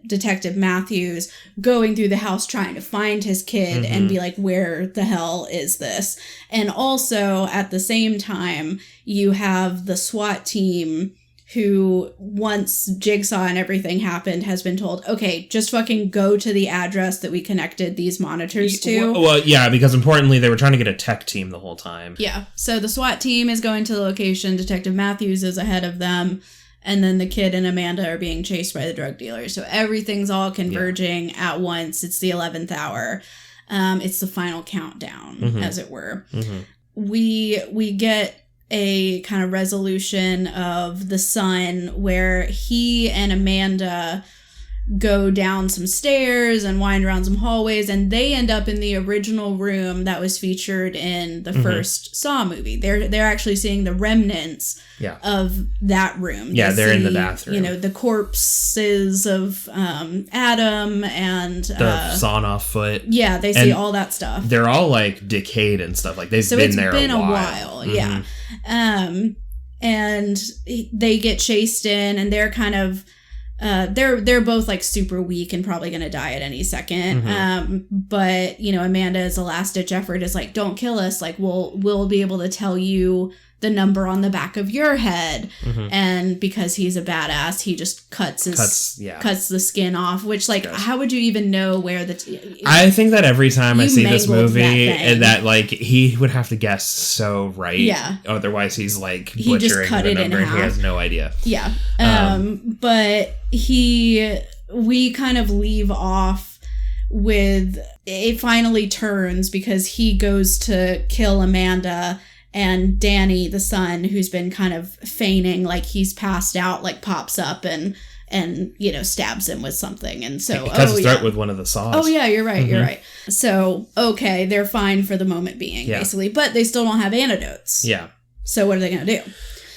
Detective Matthews going through the house trying to find his kid and be like, where the hell is this? And also at the same time, you have the SWAT team who, once Jigsaw and everything happened, has been told, okay, just fucking go to the address that we connected these monitors to. Well, yeah, because importantly, they were trying to get a tech team the whole time. Yeah, so the SWAT team is going to the location, Detective Matthews is ahead of them, and then the kid and Amanda are being chased by the drug dealer. So everything's all converging at once. It's the 11th hour. It's the final countdown, as it were. We get a kind of resolution of the son where he and Amanda go down some stairs and wind around some hallways, and they end up in the original room that was featured in the first Saw movie. They're actually seeing the remnants of that room. Yeah, they're in the bathroom. You know, the corpses of Adam and the sawn off foot. Yeah, they see all that stuff. They're all like decayed and stuff. Like they've been there a while. Yeah. And they get chased in, and they're kind of they're both like super weak and probably gonna die at any second. But you know, Amanda's last ditch effort is like, don't kill us, like we'll be able to tell you the number on the back of your head. And because he's a badass, he just cuts the skin off, which like how would you even know where I think that every time I see this movie that like he would have to guess so right. Yeah. Otherwise he's like butchering the number and he has no idea. Yeah. But we kind of leave off with it finally turns because he goes to kill Amanda, and Danny, the son, who's been kind of feigning like he's passed out, like pops up and you know, stabs him with something. And so he cuts his throat with one of the saws. Oh yeah, you're right. You're right. So okay, they're fine for the moment being, basically, but they still don't have antidotes. Yeah. So what are they gonna do?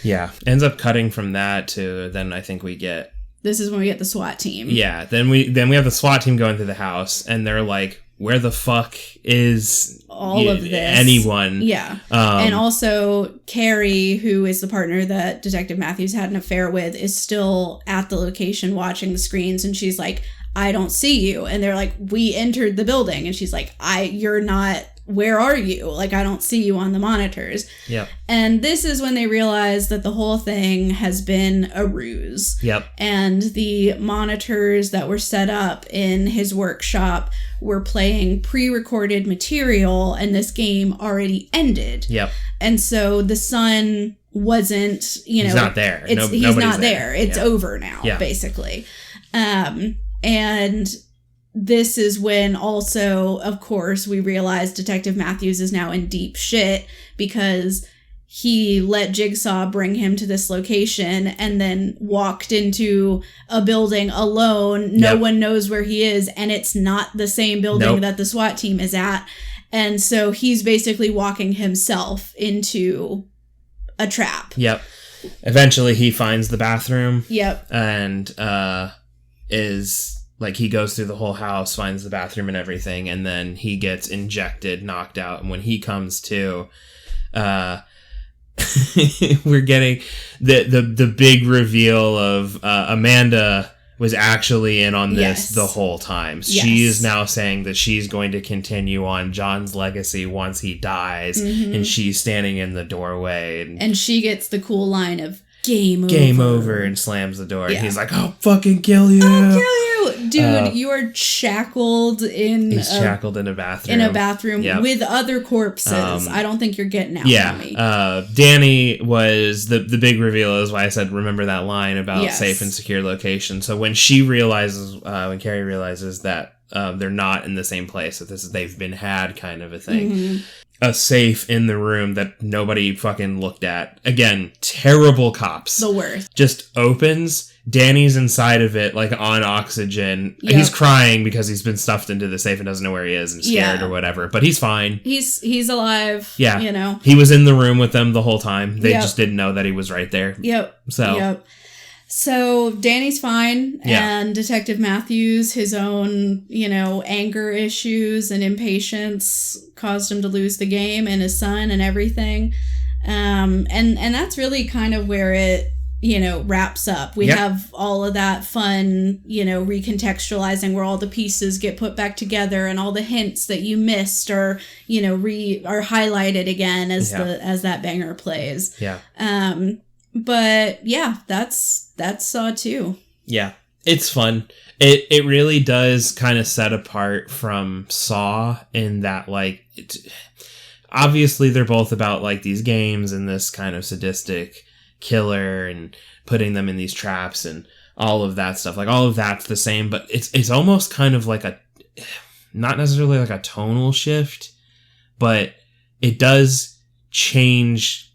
Yeah, ends up cutting from that to then I think we get. This is when we get the SWAT team. Yeah, then we have the SWAT team going through the house, and they're like, where the fuck is all of this? Anyone? Yeah. And also Carrie, who is the partner that Detective Matthews had an affair with, is still at the location watching the screens, and she's like, I don't see you. And they're like, we entered the building. And she's like, you're not, where are you? Like, I don't see you on the monitors. Yep. And this is when they realize that the whole thing has been a ruse. Yep. And the monitors that were set up in his workshop were playing pre-recorded material, and this game already ended. Yep. And so the son wasn't, you know, he's not there. He's not there. It's over now, basically. And this is when also, of course, we realize Detective Matthews is now in deep shit because he let Jigsaw bring him to this location and then walked into a building alone. No one knows where he is, and it's not the same building that the SWAT team is at. And so he's basically walking himself into a trap. Yep. Eventually he finds the bathroom. Yep. And is like, he goes through the whole house, finds the bathroom and everything, and then he gets injected, knocked out, and when he comes to, we're getting the big reveal of Amanda was actually in on this the whole time. Yes. She is now saying that she's going to continue on John's legacy once he dies, and she's standing in the doorway. And she gets the cool line of, Game over, and slams the door. Yeah. And he's like, I'll fucking kill you. I'll kill you. Dude, you are shackled in shackled in a bathroom. With other corpses. I don't think you're getting out from me. Danny was the big reveal is why I said remember that line about safe and secure location. So when she realizes, when Carrie realizes that they're not in the same place, that they've been had kind of a thing. A safe in the room that nobody fucking looked at. Again, terrible cops. The worst. Just opens. Danny's inside of it, like on oxygen. Yep. He's crying because he's been stuffed into the safe and doesn't know where he is and scared or whatever. But he's fine. He's alive. Yeah. You know. He was in the room with them the whole time. They just didn't know that he was right there. So Danny's fine, and Detective Matthews, his own, you know, anger issues and impatience caused him to lose the game, and his son and everything. And that's really kind of where it, you know, wraps up. We have all of that fun, you know, recontextualizing where all the pieces get put back together and all the hints that you missed are, you know, are highlighted again as as that banger plays. Yeah. But yeah, that's Saw 2. Yeah, it's fun. It really does kind of set apart from Saw in that, like, obviously they're both about like these games and this kind of sadistic killer and putting them in these traps and all of that stuff. Like, all of that's the same, but it's almost kind of like not necessarily like a tonal shift, but it does change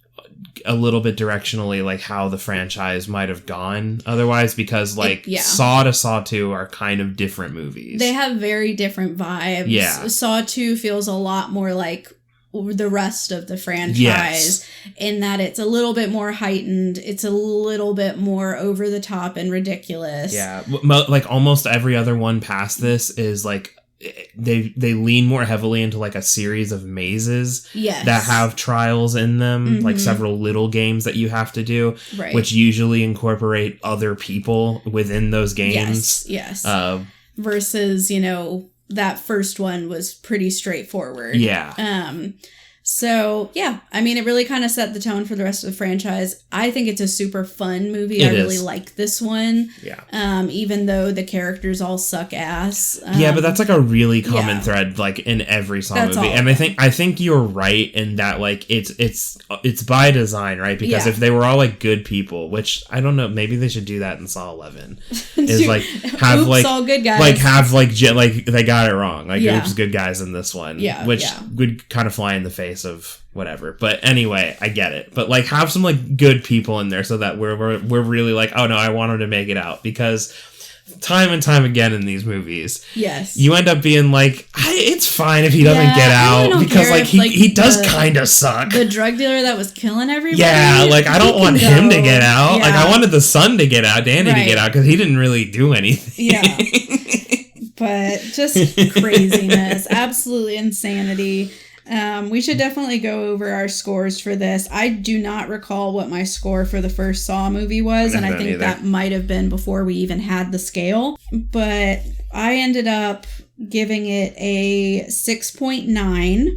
a little bit directionally like how the franchise might have gone otherwise, because like Saw to Saw 2 are kind of different movies. They have very different vibes. Yeah. Saw 2 feels a lot more like the rest of the franchise in that it's a little bit more heightened. It's a little bit more over the top and ridiculous. Yeah. Like almost every other one past this is like they lean more heavily into like a series of mazes that have trials in them, like several little games that you have to do, which usually incorporate other people within those games. Yes. Versus, you know, that first one was pretty straightforward. Yeah. So, yeah, I mean, it really kind of set the tone for the rest of the franchise. I think it's a super fun movie. I really like this one. Yeah. Even though the characters all suck ass. Yeah, but that's like a really common thread, like in every Saw movie. And I think you're right in that, like, it's by design, right? Because if they were all like good people, which I don't know, maybe they should do that in Saw 11. Is like have oops, like all good guys. Like have like they got it wrong. Like oops, good guys in this one. Yeah. Which would kind of fly in the face of whatever, but anyway, I get it. But like, have some like good people in there so that we're really like, oh no, I want him to make it out, because time and time again in these movies, you end up being like, it's fine if he doesn't get out, because like he does kind of suck. The drug dealer that was killing everybody. Yeah, like I don't want him to get out. Like I wanted the son to get out, Danny to get out, because he didn't really do anything. Yeah. But just craziness, absolute insanity. We should definitely go over our scores for this. I do not recall what my score for the first Saw movie was, and I think that might have been before we even had the scale. But I ended up giving it a 6.9.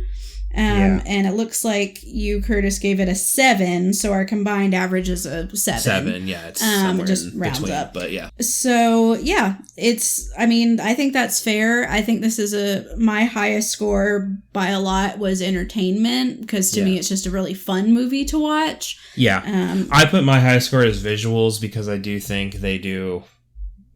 And it looks like you, Curtis, gave it a 7, so our combined average is a 7. 7, yeah, it's somewhere just in rounds between, up. but yeah. So yeah, I think that's fair. I think this is my highest score by a lot was entertainment, because to me it's just a really fun movie to watch. Yeah, I put my highest score as visuals, because I do think they do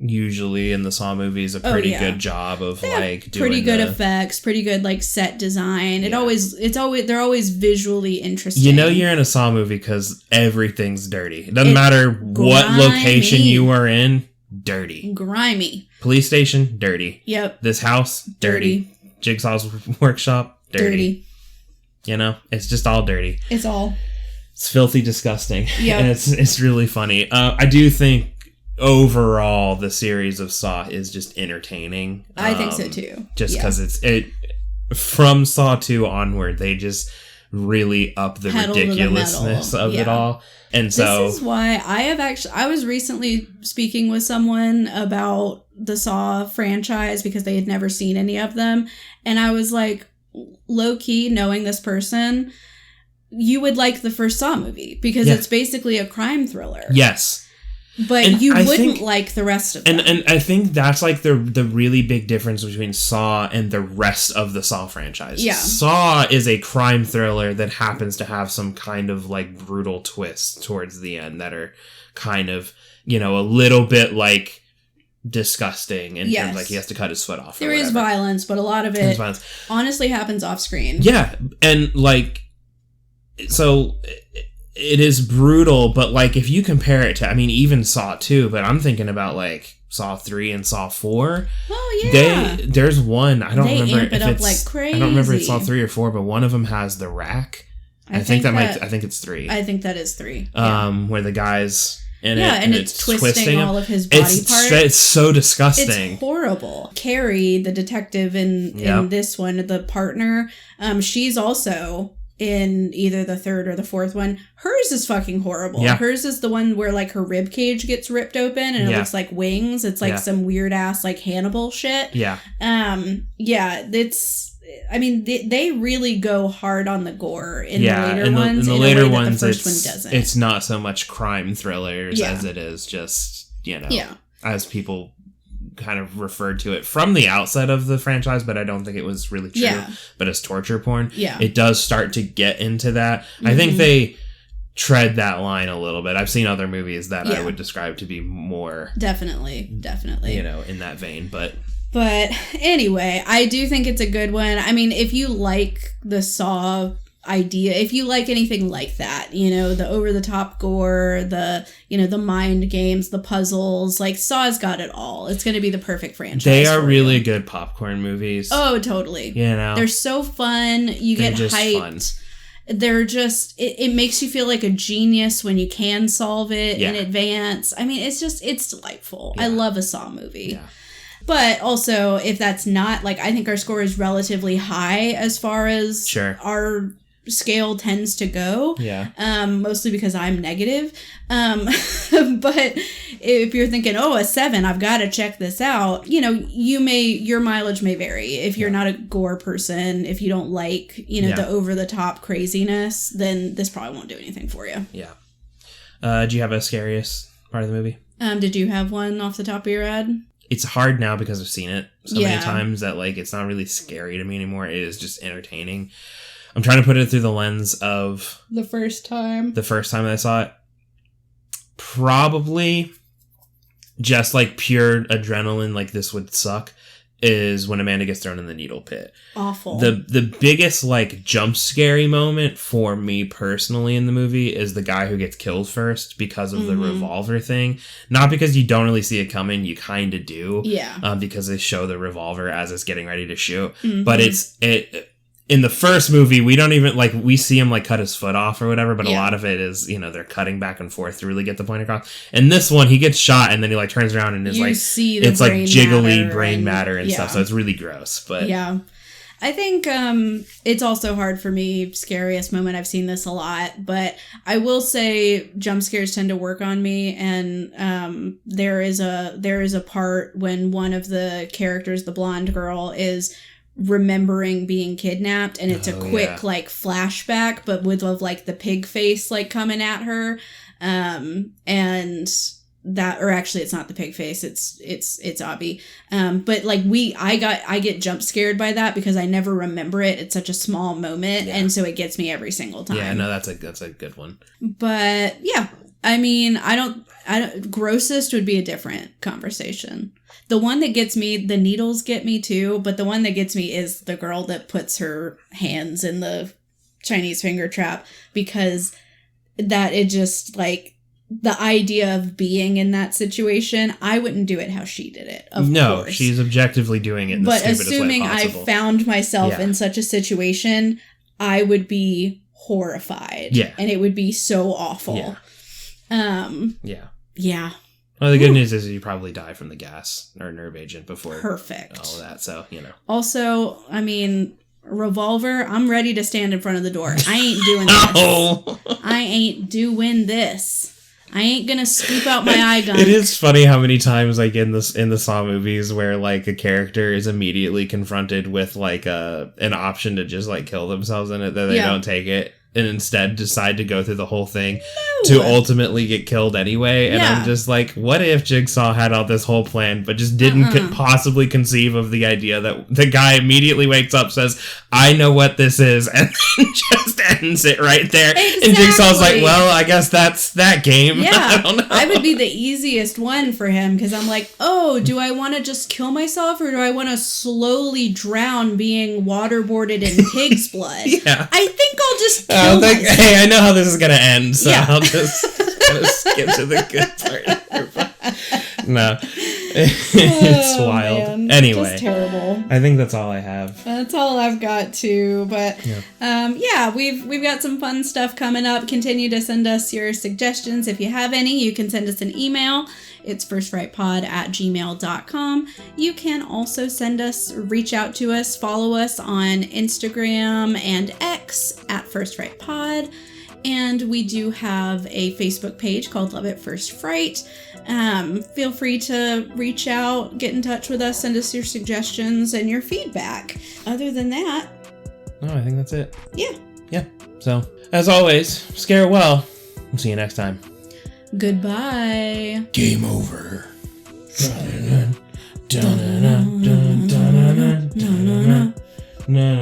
usually in the Saw movies a pretty good job of like doing pretty good effects, pretty good like set design. They're always visually interesting. You know you're in a Saw movie because everything's dirty. It doesn't matter what location you are in, dirty. Grimy. Police station, dirty. Yep. This house, dirty. Jigsaw's workshop, dirty. You know, it's just all dirty. It's filthy disgusting. Yeah. And it's really funny. I do think overall the series of Saw is just entertaining. I think so too. Just because it from Saw 2 onward, they just really up the ridiculousness of it all. And so this is why I was recently speaking with someone about the Saw franchise, because they had never seen any of them, and I was like, low key, knowing this person, you would like the first Saw movie, because it's basically a crime thriller. Yes. But I wouldn't like the rest of them. And I think that's like the really big difference between Saw and the rest of the Saw franchise. Yeah. Saw is a crime thriller that happens to have some kind of like brutal twists towards the end that are kind of, you know, a little bit like disgusting in terms like he has to cut his foot off. There is violence, but a lot of it honestly happens off screen. Yeah. And like, so it is brutal, but like if you compare it to, I mean, even Saw 2, but I'm thinking about like Saw 3 and Saw 4. Oh yeah. There's one, I don't remember amp it up like crazy. I don't remember if it's Saw 3 or 4, but one of them has the rack. I think it's 3. I think that is 3. Where the guy's in it and it's twisting all of his body parts. It's so disgusting. It's horrible. Carrie, the detective in this one, the partner, she's also in either the third or the fourth one. Hers is fucking horrible. Yeah. Hers is the one where like her rib cage gets ripped open and it looks like wings. It's like some weird ass like Hannibal shit. Yeah. It's, I mean, they really go hard on the gore in the later ones. In the later ones, the first one doesn't. It's not so much crime thrillers as it is just, you know, as people kind of referred to it from the outset of the franchise, but I don't think it was really true. Yeah. But as torture porn, it does start to get into that. Mm-hmm. I think they tread that line a little bit. I've seen other movies that I would describe to be more definitely, you know, in that vein. But anyway, I do think it's a good one. I mean, if you like the Saw idea, if you like anything like that, the over-the-top gore, the mind games, the puzzles, like Saw's got it all. It's going to be the perfect franchise. They are really good popcorn movies. Oh, totally. They're so fun. You get hyped. Fun. They're just, it makes you feel like a genius when you can solve it in advance. I mean, it's delightful. I love a Saw movie. Yeah. But also, if that's not, like, I think our score is relatively high as far as our scale tends to go. Yeah. Mostly because I'm negative. But if you're thinking, a 7, I've got to check this out, your mileage may vary. If you're not a gore person, if you don't like, the over-the-top craziness, then this probably won't do anything for you. Yeah. Do you have a scariest part of the movie? Did you have one off the top of your head? It's hard now because I've seen it so many times that, like, it's not really scary to me anymore. It is just entertaining. I'm trying to put it through the lens of... The first time that I saw it. Probably just, like, pure adrenaline, like, this would suck, is when Amanda gets thrown in the needle pit. Awful. The biggest, like, jump scary moment for me personally in the movie is the guy who gets killed first because of the revolver thing. Not because you don't really see it coming, you kind of do. Yeah. Because they show the revolver as it's getting ready to shoot. But in the first movie, we don't even, like, we see him, like, cut his foot off or whatever, but a lot of it is, they're cutting back and forth to really get the point across. And this one, he gets shot, and then he, like, turns around and is, you like, see the it's, like, jiggly brain matter and stuff, so it's really gross, but... Yeah. I think it's also hard for me, scariest moment, I've seen this a lot, but I will say jump scares tend to work on me, and there is a part when one of the characters, the blonde girl, is remembering being kidnapped, and it's a quick like flashback, but with like the pig face like coming at her, and that, or actually it's not the pig face, it's Abby, but like I get jump scared by that because I never remember it. It's such a small moment, and so it gets me every single time. Yeah, no, that's a good one. But yeah, I mean, I don't grossest would be a different conversation. The one that gets me, the needles get me too, but the one that gets me is the girl that puts her hands in the Chinese finger trap, because that it just, like, the idea of being in that situation, I wouldn't do it how she did it, of course. She's objectively doing it in the stupidest way possible. But assuming I found myself in such a situation, I would be horrified. Yeah. And it would be so awful. Yeah. Yeah. Well, the good news is you probably die from the gas or nerve agent before all of that, so, Also, I mean, revolver, I'm ready to stand in front of the door. I ain't doing this. I ain't doing this. I ain't gonna scoop out my eye gun. It is funny how many times, like, in the Saw movies where, like, a character is immediately confronted with, like, an option to just, like, kill themselves in it, that they don't take it, and instead decide to go through the whole thing to ultimately get killed anyway. And I'm just like, what if Jigsaw had all this whole plan, but just didn't possibly conceive of the idea that the guy immediately wakes up, says, I know what this is, and then just ends it right there. Exactly. And Jigsaw's like, well, I guess that's that game. Yeah. I don't know. I would be the easiest one for him, because I'm like, do I want to just kill myself, or do I want to slowly drown being waterboarded in pig's blood? I think I'll just hey, I know how this is gonna end, so I'll just skip to the good part. No, it's wild. Man. Anyway, just terrible. I think that's all I have. That's all I've got too. But we've got some fun stuff coming up. Continue to send us your suggestions if you have any. You can send us an email. It's firstrightpod@gmail.com. You can also reach out to us, follow us on Instagram and X @firstrightpod. And we do have a Facebook page called Love at First Fright. Feel free to reach out, get in touch with us, send us your suggestions and your feedback. Other than that... No, I think that's it. Yeah. Yeah. So, as always, scare well. We'll see you next time. Goodbye. Game over. Na